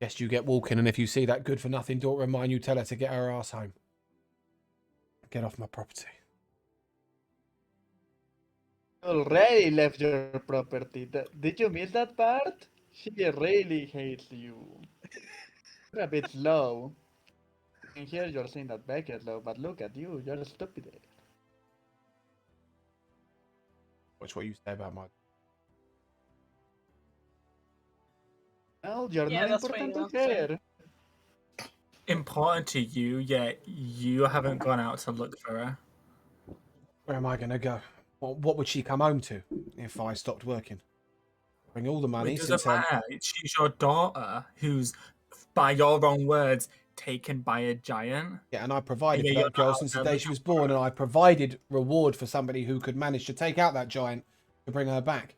Guess you get walking, and if you see that good for nothing daughter of mine, you tell her to get her ass home. Get off my property. Already left your property. Did you miss that part? She really hates you. You're a bit slow. And here you're saying that Becca is slow, but look at you, you're stupid. Watch what you say about my. Well, you're Yeah, not that's what important you to want to say. her. Important to you, yet you haven't gone out to look for her. Where am I going to go? What would she come home to if I stopped working? Bring all the money It since doesn't matter. She's your daughter who's, by your own words, taken by a giant. yeah, and I provided Yeah, for you're that girl not since the out day there she was looking for born, and her. I provided reward for somebody who could manage to take out that giant to bring her back.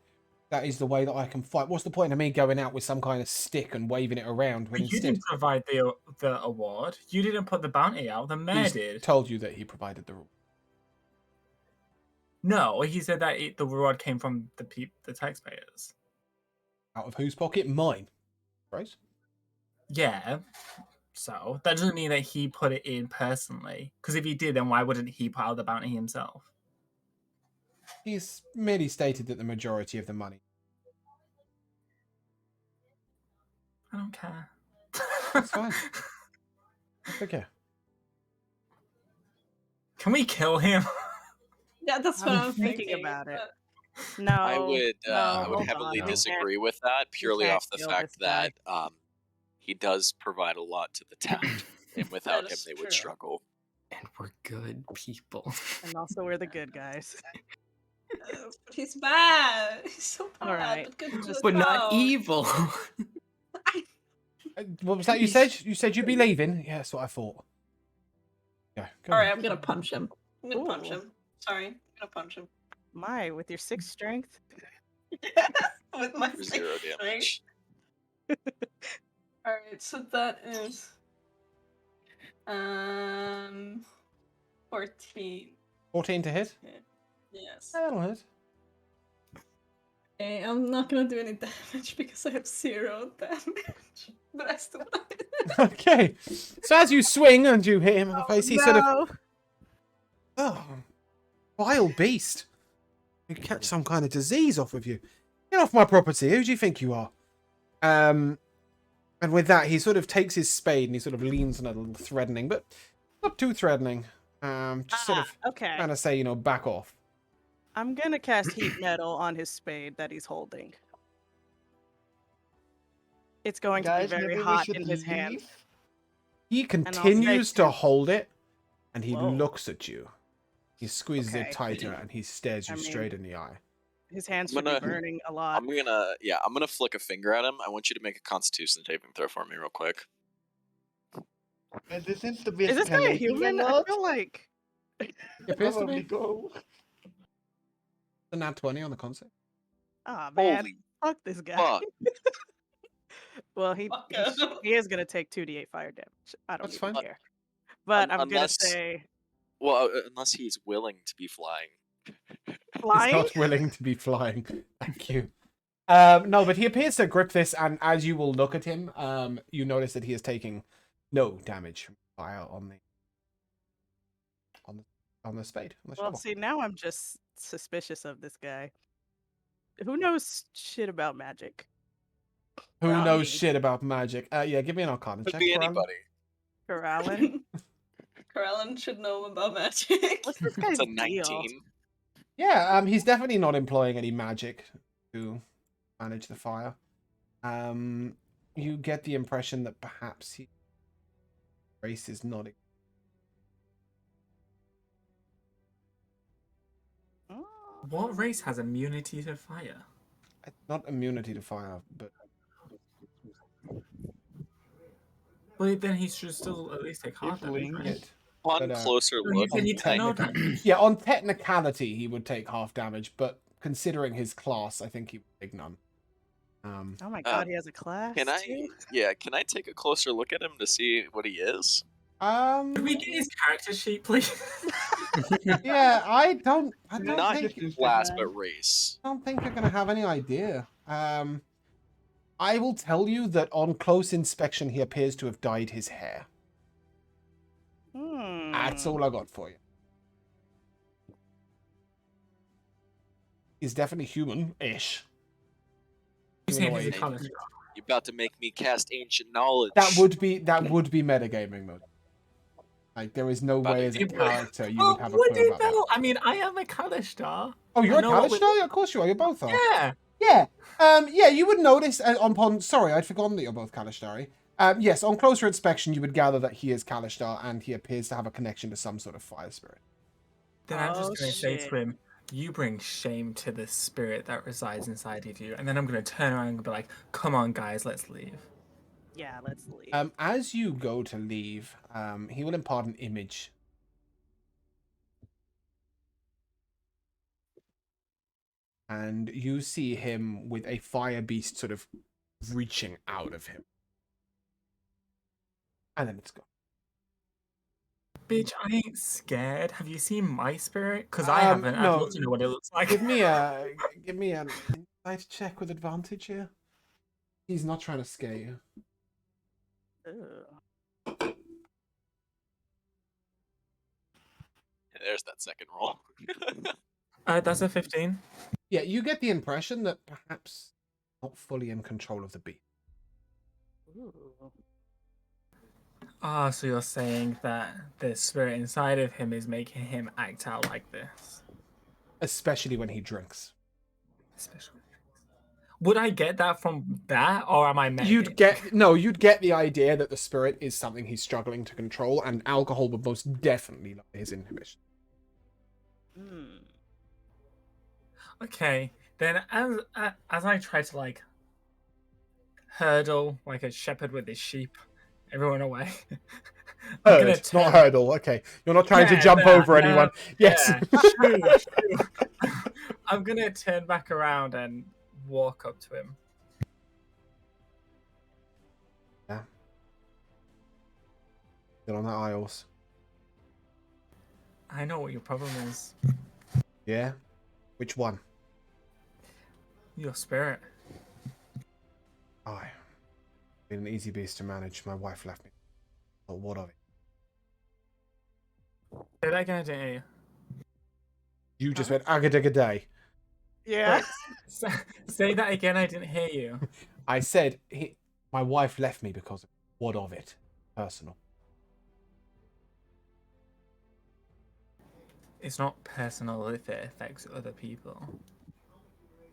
That is the way that I can fight. What's the point of me going out with some kind of stick and waving it around when But you instead didn't provide the award. You didn't put the bounty out. The mayor he's did. told you that he provided the reward? No, he said that the reward came from the taxpayers. Out of whose pocket? Mine. Right? Yeah, so. That doesn't mean that he put it in personally. Because if he did, then why wouldn't he put out the bounty himself? He's merely stated that the majority of the money. I don't care. That's fine. That's okay. Can we kill him? Yeah, that's what I'm I'm thinking thinking about it. but- No, I would hold heavily on. We disagree with that purely can't off the kill fact this guy. that he does provide a lot to the town, and without That him is they would true. struggle. And we're good people. And also, we're the good guys. But he's bad. He's so bad. Alright, But good to just- the But not town. evil. What was that you said? You said you'd be leaving? Yeah, that's what I thought. Yeah. Go Alright, on. I'm gonna punch him. I'm gonna punch Ooh. him. Sorry, I'm gonna punch him. My, with your 6 strength? With my For 0 damage. Alright, so that is 14. 14 to hit. Yes. That'll hit. Okay, I'm not gonna do any damage because I have 0 damage. But I still Okay. So as you swing and you hit him in the face, he sort of, No! oh, vile beast. You catch some kind of disease off of you. Get off my property. Who do you think you are? And with that, he sort of takes his spade and he sort of leans on it a little threatening, but not too threatening. Just sort of Okay. trying to say, back off. I'm gonna cast heat metal on his spade that he's holding. It's going to be Guys, very maybe we hot should in his hand. leave. He I'll continues say to too. hold it, and he Whoa. looks at you. He squeezes Okay. it tighter, and he stares you I mean- straight in the eye. His hands I'm should gonna- be burning a lot. I'm gonna flick a finger at him. I want you to make a Constitution saving throw for me, real quick. And this seems to be Is this guy a escalating human? a I lot. feel like. It appears to Probably be go. a nat 20 on the concept. Ah, man. Holy Fuck this guy. fuck! Well, he Fuck he, him. he is gonna take 2d8 fire damage. I don't That's even fine. care. But I'm gonna Unless- say Well, unless he's willing to be flying. He's flying. not willing to be flying. Thank you. No, but he appears to grip this, and as you will look at him, you notice that he is taking no damage from fire on the spade. On the Well, shovel. see, now I'm just suspicious of this guy. Who knows shit about magic? Who not knows me. shit about magic? Yeah, give me an Arcana Could check. be Karan. anybody. Corallin? Corellin should know about magic. What's this guy's It's a deal? 19. Yeah, he's definitely not employing any magic to manage the fire. You get the impression that perhaps his race is not. Oh. What race has immunity to fire? Not immunity to fire, but Well, then he should still at least take half If we damage, right? it. On But, closer So you look, said he took no technically- damage. Yeah, on technicality, he would take half damage, but considering his class, I think he would take none. Oh my god, he has a class. can I? too? Yeah, can I take a closer look at him to see what he is? Could we get his character sheet, please? Yeah, I don't Not think just class, Instagram. but race. I don't think you're gonna have any idea. I will tell you that on close inspection, he appears to have dyed his hair. That's Hmm. all I got for you. He's definitely human-ish. You saying he's a Annoyed. college You're about to make me cast ancient knowledge. That would be metagaming mode. Like there is no But way as a it- character you Well, would have a would clue it about that. though? I mean, I am a Kalistar. Oh, you're I a know what Kalistar? Of course you are. You both are. Yeah. Yeah. Yeah, you would notice upon. Sorry, I'd forgotten that you're both Kalistari. Yes, on closer inspection, you would gather that he is Kalistar, and he appears to have a connection to some sort of fire spirit. Then I'm just Oh, going to say shit. to him, you bring shame to the spirit that resides inside of you. And then I'm going to turn around and be like, come on, guys, let's leave. Yeah, let's leave. As you go to leave, he will impart an image. And you see him with a fire beast sort of reaching out of him. And then it's gone. Bitch, I ain't scared. Have you seen my spirit? Because I Um, haven't. no. I'd love to know what it looks like. Give me an insight check with advantage here. He's not trying to scare you. Ugh. There's that second roll. That's a 15. Yeah, you get the impression that perhaps not fully in control of the beast. Ooh. Ah, so you're saying that the spirit inside of him is making him act out like this? Especially when he drinks. Especially. Would I get that from that, or am I metagaming? You'd get the idea that the spirit is something he's struggling to control, and alcohol would most definitely lower his inhibition. Hmm. Okay, then as I try to like hurdle like a shepherd with his sheep, everyone away. I'm gonna Not hurdle. Okay, you're not trying to jump over anyone. Yes. True. I'm gonna turn back around and walk up to him. Yeah. Get on the aisles. I know what your problem is. Yeah. Which one? Your spirit. Aye. Been an easy beast to manage. My wife left me. But what of it? Say that again, I didn't hear you. You just went agadigga day. Yeah. Say that again, I didn't hear you. I said my wife left me because of it. What of it? Personal. It's not personal if it affects other people.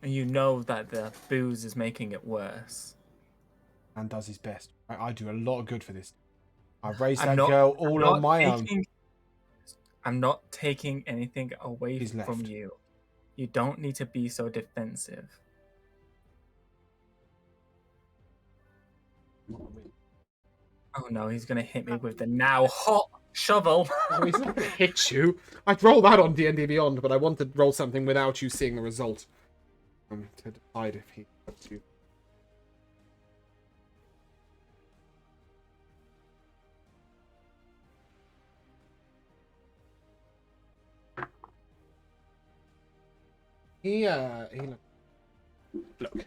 And you know that the booze is making it worse. And does his best. I do a lot of good for this. I raised I'm that not- girl I'm all not on my own. I'm not taking anything away He's from left. you. You don't need to be so defensive. Oh no, he's gonna hit me with the now hot shovel. Oh, he's not going to hit you. I'd roll that on D&D Beyond, but I want to roll something without you seeing the result. To decide if he hurts you. Look.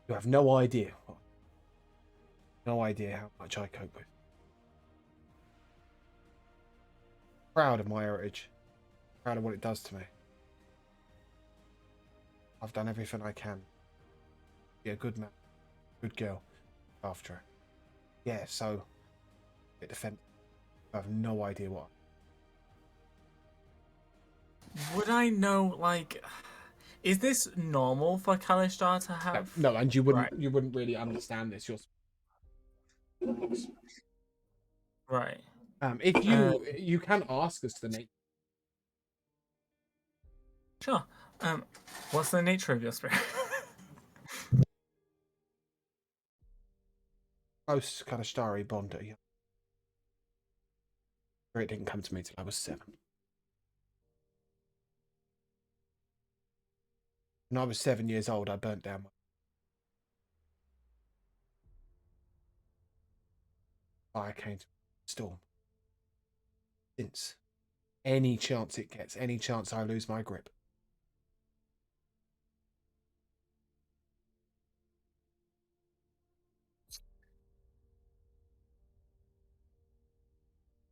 You have no idea. No idea how much I cope with. Proud of my heritage. Proud of what it does to me. I've done everything I can. Be a good man. Good girl. After her. Yeah, so... Get defensive. I have no idea what... Would I know, like... Is this normal for Kalishtar to have? No, and you wouldn't Right. you wouldn't really understand this. Right. If you can ask us to the nature. Sure. What's the nature of your spirit? Close kind of starry bond. It didn't come to me till I was 7. When I was 7 years old, I burnt down my fire came to storm. Since any chance it gets, any chance I lose my grip.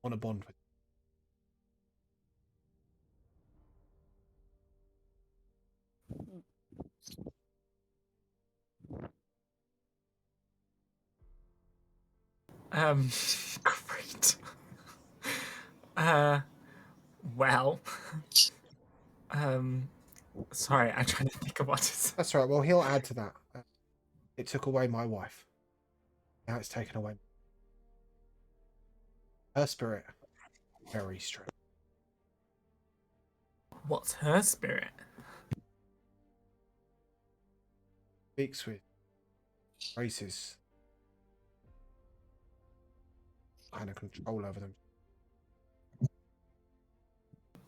On a bond with. Great. Well. Sorry, I'm trying to think of what it's. That's right. Well, he'll add to that. It took away my wife. Now it's taken away. Her spirit. Very strong. What's her spirit? Speaks with races. Kind of control over them.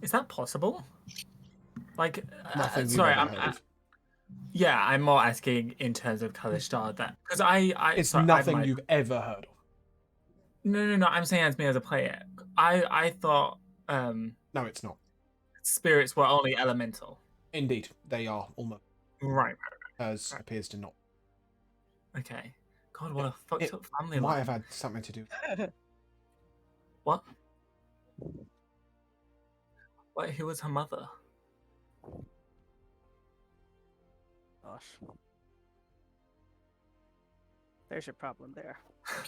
Is that possible? Like, Nothing you've sorry, ever heard of. Yeah, I'm more asking in terms of Kalishtar that because It's sorry, nothing you've ever heard of. No. I'm saying as me as a player. I thought No, it's not. spirits were only elemental. Indeed, they are almost. Right. Hers appears to not. Okay. God, what a fucked up family Might life. have had something to do. What? Wait, who was her mother? Gosh. There's your problem there.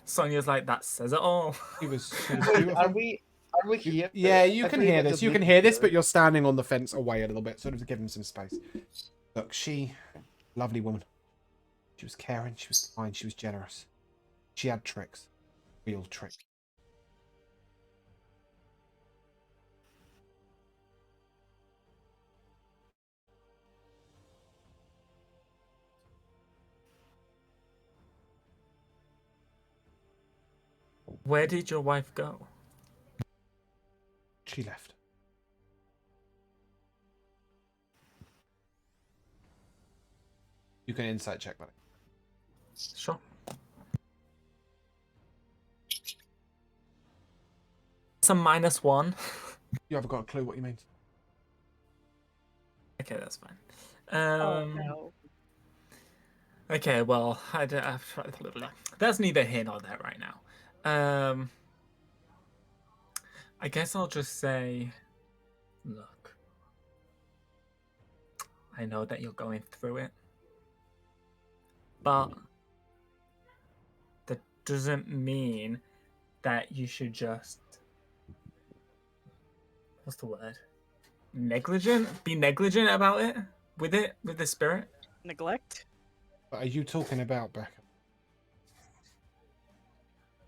Sonia's like, that says it all. She was Wait, beautiful. are we here? Yeah, you I can pretty hear much this. just You can listened hear to this, her. but you're standing on the fence away a little bit, sort of to give him some space. Look, lovely woman. She was caring, she was kind, she was generous. She had tricks. Real tricks. Where did your wife go? She left. You can insight check, buddy. Sure. It's a -1. You haven't got a clue what you mean. Okay, that's fine. Oh no. Okay, well, that's neither here nor there right now. I guess I'll just say, look, I know that you're going through it, but that doesn't mean that you should just, what's the word? Be negligent about it with the spirit. Neglect? But are you talking about Becca?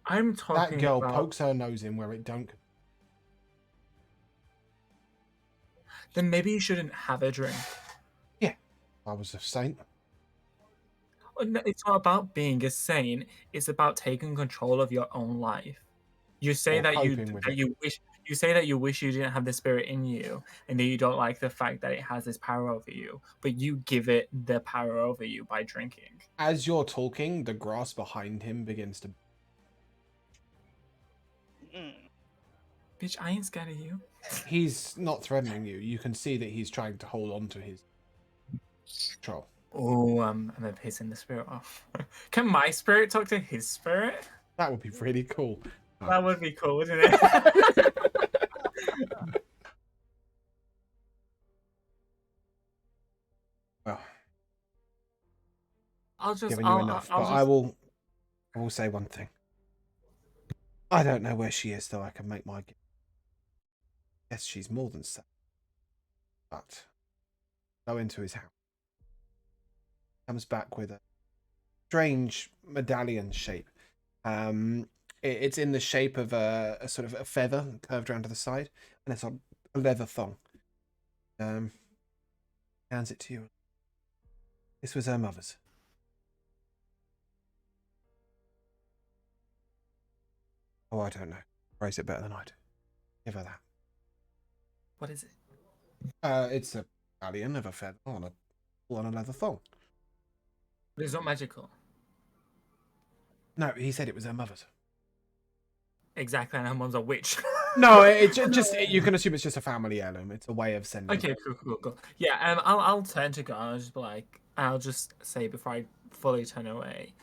I'm That talking girl about. pokes her nose in where it don't. Then maybe you shouldn't have a drink. I was a saint. No, it's not about being a saint. It's about taking control of your own life. You say Or that coping with it. you say that you wish you didn't have the spirit in you, and that you don't like the fact that it has this power over you, but you give it the power over you by drinking. As you're talking, the grass behind him begins to. Mm. Bitch, I ain't scared of you. He's not threatening you. You can see that he's trying to hold on to his control. Oh, I'm pissing the spirit off. Can my spirit talk to his spirit? That would be really cool. That would be cool, wouldn't it? Well, I'll just. giving you enough, I'll but just... I will say one thing. I don't know where she is, though. I can make my guess. Yes, she's more than safe. But go into his house. Comes back with a strange medallion shape. It's in the shape of a sort of a feather curved around to the side, and it's on a leather thong. Hands it to you. This was her mother's. Oh, I don't know. Phrase it better than I do. Give her that. What is it? It's a medallion of a feather on a leather thong. But it's not magical. No, he said it was her mother's. Exactly, and her mom's a witch. No, it's just you can assume it's just a family heirloom. It's a way of sending. Okay, cool. Yeah, I'll turn to go. I'll just be like, I'll just say before I fully turn away.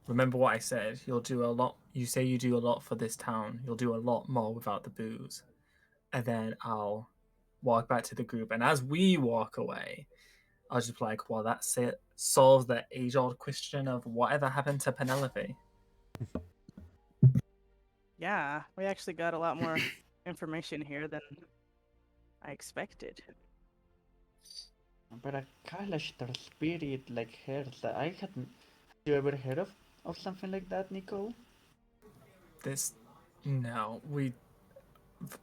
Remember what I said. You'll do a lot. You say you do a lot for this town. You'll do a lot more without the booze. And then I'll walk back to the group. And as we walk away, I'll just be like, well, that's it. Solves the age-old question of whatever happened to Penelope. Yeah, we actually got a lot more information here than I expected. But a Kalashtar spirit like hers, I hadn't. Have you ever heard of something like that, Nico? No,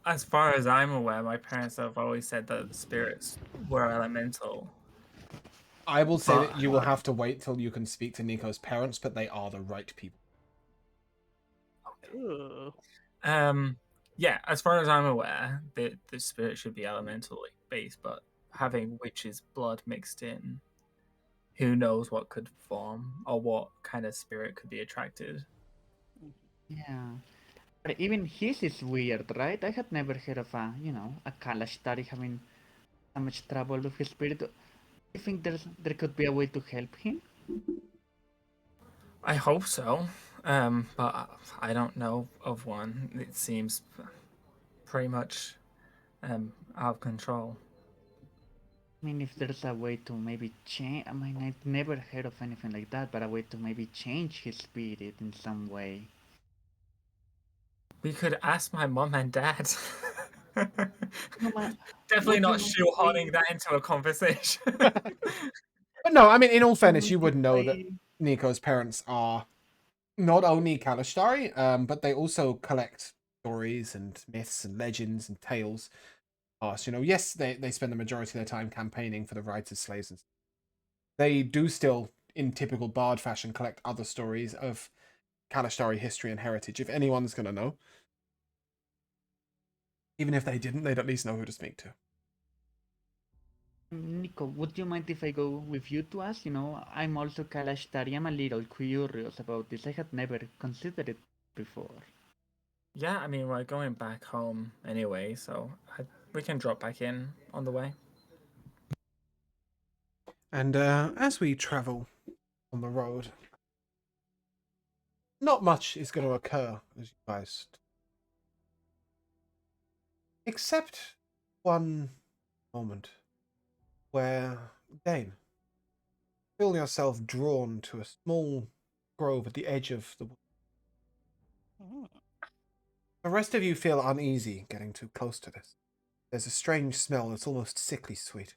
as far as I'm aware, my parents have always said that spirits were elemental. I will say that you will have to wait till you can speak to Nico's parents, but they are the right people. Ooh. Yeah, as far as I'm aware, the spirit should be elementally based, but having witch's blood mixed in, who knows what could form or what kind of spirit could be attracted. Yeah. But even his is weird, right? I had never heard of a Kalashtari having so much trouble with his spirit. Do you think there could be a way to help him? I hope so, but I don't know of one. It seems pretty much out of control. I mean, if there's a way to maybe change, I mean, I've never heard of anything like that, but a way to maybe change his spirit in some way. We could ask my mom and dad. No, Definitely would you not mind shoehorning if that into a conversation. But no, I mean, in all I, fairness, you would know that I, Nico's parents are not only Kalashari, but they also collect stories and myths and legends and tales. Past, yes, they spend the majority of their time campaigning for the rights of slaves, and they do still, in typical bard fashion, collect other stories of Kalashari history and heritage. If anyone's gonna know, even if they didn't, they'd at least know who to speak to. Nico, would you mind if I go with you to ask? I'm also Kalashtari. I'm a little curious about this. I had never considered it before. Yeah, I mean, we're going back home anyway, so we can drop back in on the way. And as we travel on the road, not much is going to occur, as you guys, except one moment where, Dane, feel yourself drawn to a small grove at the edge of the wood. The rest of you feel uneasy getting too close to this. There's a strange smell that's almost sickly sweet.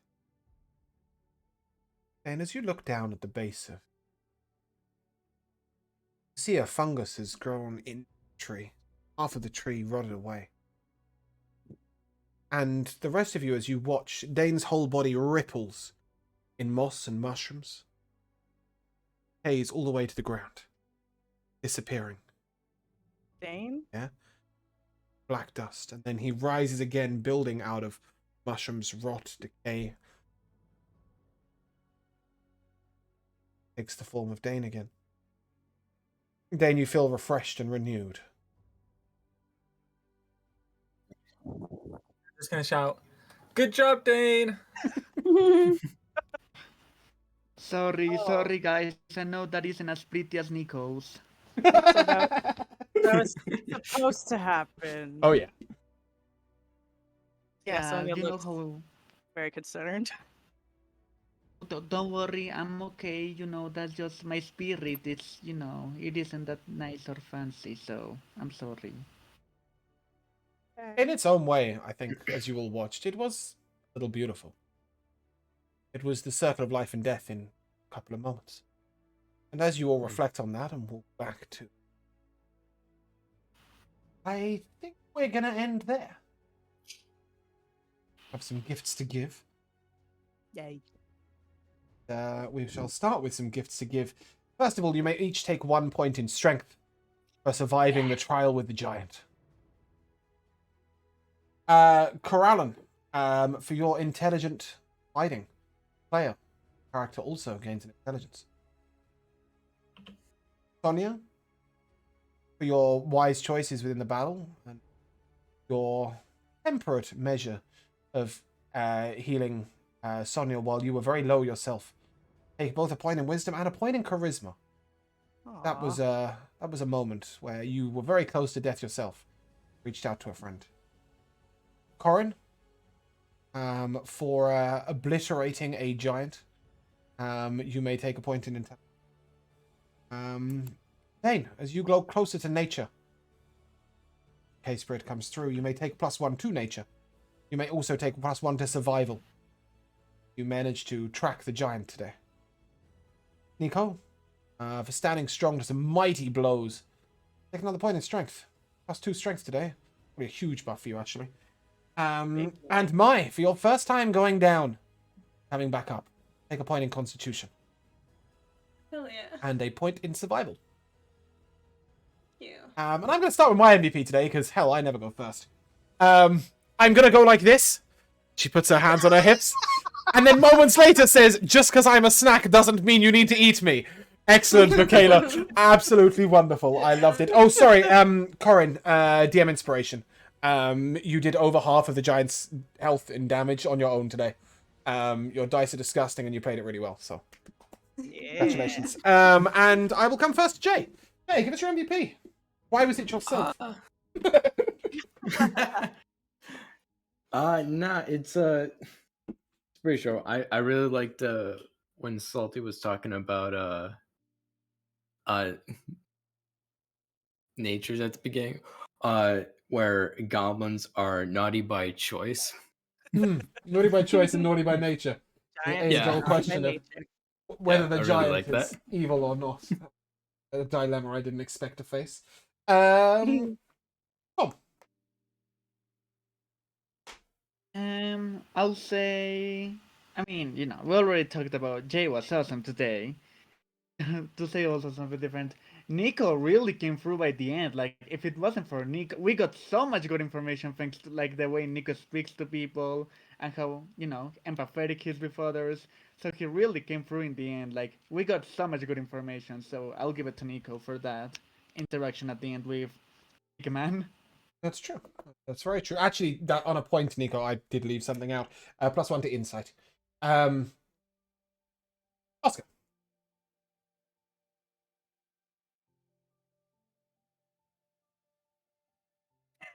And as you look down at the base of, you see a fungus has grown in the tree. Half of the tree rotted away. And the rest of you, as you watch, Dane's whole body ripples in moss and mushrooms, stays all the way to the ground, disappearing. Dane? Yeah? Black dust. And then he rises again, building out of mushrooms, rot, decay. Takes the form of Dane again. Dane, you feel refreshed and renewed. I'm just gonna shout, "Good job, Dane!" Sorry, guys. I know that isn't as pretty as Nico's. So that was supposed to happen. Oh, yeah. Yeah, Yeah, Sonia you know looks how. very concerned. Don't worry, I'm okay. That's just my spirit. It isn't that nice or fancy, so I'm sorry. In its own way, I think, as you all watched, it was a little beautiful. It was the circle of life and death in a couple of moments. And as you all reflect on that and walk back to... I think we're going to end there. Have some gifts to give. Yay. We shall start with some gifts to give. First of all, you may each take 1 point in strength for surviving the trial with the giant. Kelaan, for your intelligent fighting player character also gains an intelligence. Sonia, for your wise choices within the battle and your temperate measure of healing Sonia while you were very low yourself. Take both a point in wisdom and a point in charisma. That was a moment where you were very close to death yourself. Reached out to a friend. Corin, for obliterating a giant, you may take a point in intelligence. Dane, as you grow closer to nature, K-Spirit comes through, you may take +1 to nature. You may also take +1 to survival. You managed to track the giant today. Nico, for standing strong to some mighty blows, take another point in strength. +2 strength today. Probably a huge buff for you, actually. And Mai, for your first time going down, coming back up, take a point in constitution. Hell yeah. And a point in survival. Yeah. And I'm going to start with my MVP today, because hell, I never go first. I'm going to go like this. She puts her hands on her hips. And then moments later says, just because I'm a snack doesn't mean you need to eat me. Excellent, Michaela. Absolutely wonderful. I loved it. Oh, sorry. Corin, DM inspiration. You did over half of the giant's health and damage on your own today. Your dice are disgusting and you played it really well, so Yeah. congratulations. And I will come first to Jay. Jay, give us your MVP. Why was it yourself? Nah, it's pretty sure. I really liked when Salty was talking about uh natures at the beginning, where goblins are naughty by choice. Naughty by choice and naughty by nature. The Giants Yeah. age-old are naughty by question of nature. whether Yeah, the I really giant like that. is evil or not. A dilemma I didn't expect to face. Tom. I'll say. I mean, we already talked about Jay was awesome today. To say also something different, Nico really came through by the end. Like, if it wasn't for Nico, we got so much good information thanks to like the way Nico speaks to people and how empathetic he is with others. So he really came through in the end. Like, we got so much good information. So I'll give it to Nico for that interaction at the end with Big Man. That's true. That's very true. Actually, that on a point, Nico, I did leave something out. +1 to insight. Oscar.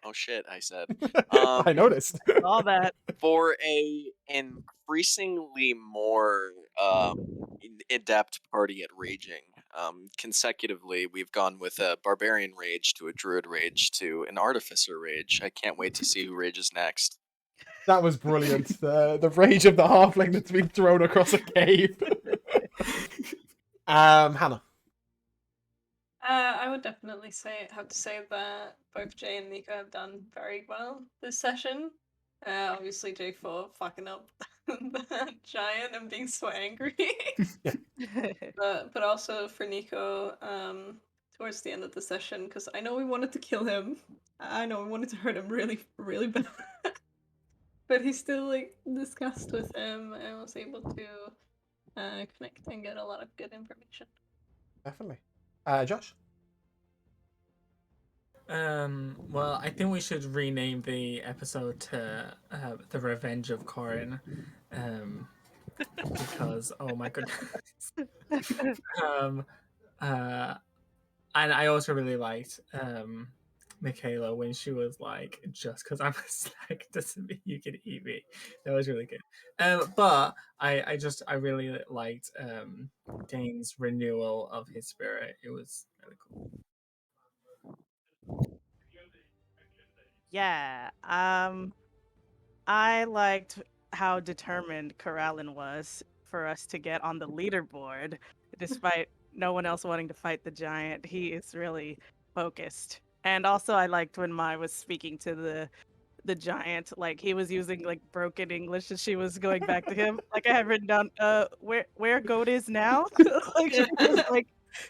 Oh shit! I said. I noticed. All that. For a increasingly more adept party at raging, consecutively, we've gone with a barbarian rage to a druid rage to an artificer rage. I can't wait to see who rages next. That was brilliant. The rage of the halfling that's been thrown across a cave. Hannah. I would definitely have to say that both Jay and Nico have done very well this session. Obviously Jay for fucking up the giant and being so angry. But also for Nico, towards the end of the session, because I know we wanted to kill him. I know we wanted to hurt him really, really bad. But he still like discussed with him and was able to connect and get a lot of good information. Definitely. Josh. Well, I think we should rename the episode to "The Revenge of Corin," because oh my goodness. um, and I also really liked Michaela when she was like, "Just because I'm a snack doesn't mean you can eat me." That was really good. But I really liked Dane's renewal of his spirit. It was really cool. Yeah. I liked how determined Corallin was for us to get on the leaderboard, despite no one else wanting to fight the giant. He is really focused. And also, I liked when Mai was speaking to the giant, like he was using like broken English, and she was going back to him. Like I had written down, where goat is now? Like she was like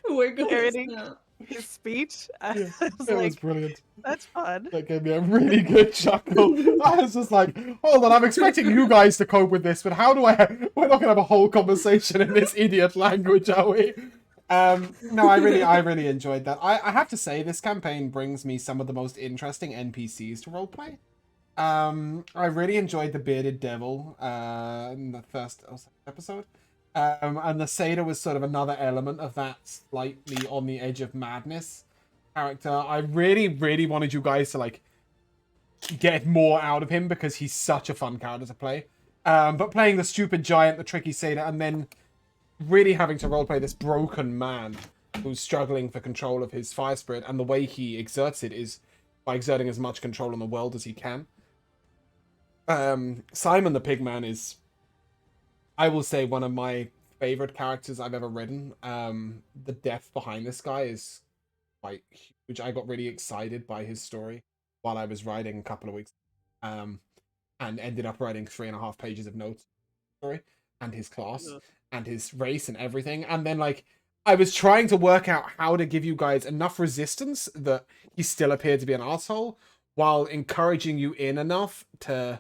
We're going parroting now. his speech. Yeah, I was it like, was brilliant. that's fun. That gave me a really good chuckle. I was just like, hold on, I'm expecting you guys to cope with this, but how do I... We're not going to have a whole conversation in this idiot language, are we? No, I really enjoyed that. I have to say, this campaign brings me some of the most interesting NPCs to roleplay. I really enjoyed the bearded devil in the first episode. And the satyr was sort of another element of that slightly on the edge of madness character. I really wanted you guys to like get more out of him because he's such a fun character to play. But playing the stupid giant, the tricky satyr, and then really having to roleplay this broken man who's struggling for control of his fire spirit, and the way he exerts it is by exerting as much control on the world as he can. Simon the Pigman is, I will say, one of my favorite characters I've ever written. The depth behind this guy is quite huge. I got really excited by his story while I was writing a couple of weeks, and ended up writing 3.5 pages of notes. Story and his class and his race and everything, and then like I was trying to work out how to give you guys enough resistance that he still appeared to be an asshole while encouraging you in enough to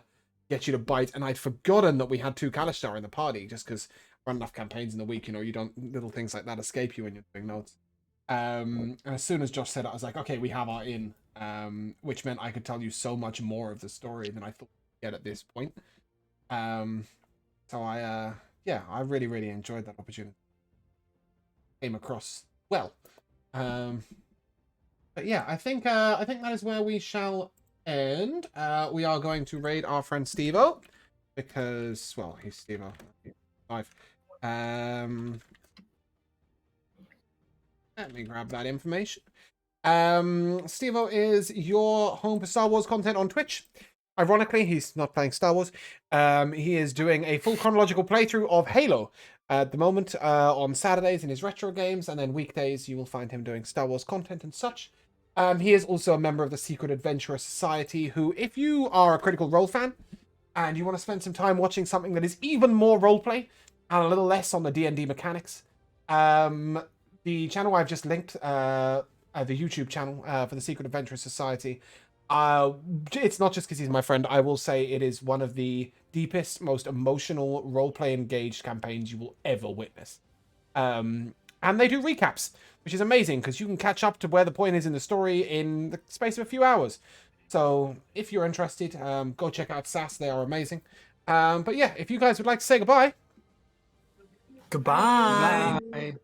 get you to bite. And I'd forgotten that we had 2 Kalishtar in the party, just because run enough campaigns in the week, you don't, little things like that escape you when you're doing notes. And as soon as Josh said it, I was like, okay, we have our in, which meant I could tell you so much more of the story than I thought we'd get at this point. So I really enjoyed that opportunity. Came across well. But yeah, I think that is where we shall And we are going to raid our friend Steve-O because, well, he's Steve-O. Live. Let me grab that information. Steve-O is your home for Star Wars content on Twitch. Ironically, he's not playing Star Wars. He is doing a full chronological playthrough of Halo at the moment on Saturdays in his retro games, and then weekdays you will find him doing Star Wars content and such. He is also a member of the Secret Adventurer Society, who, if you are a Critical Role fan and you want to spend some time watching something that is even more roleplay and a little less on the D&D mechanics, the channel I've just linked, the YouTube channel for the Secret Adventurer Society, it's not just because he's my friend. I will say it is one of the deepest, most emotional roleplay engaged campaigns you will ever witness. And they do recaps, which is amazing because you can catch up to where the point is in the story in the space of a few hours. So if you're interested, go check out SAS. They are amazing. But yeah, if you guys would like to say goodbye, Goodbye. Bye.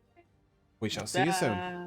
we shall see you soon.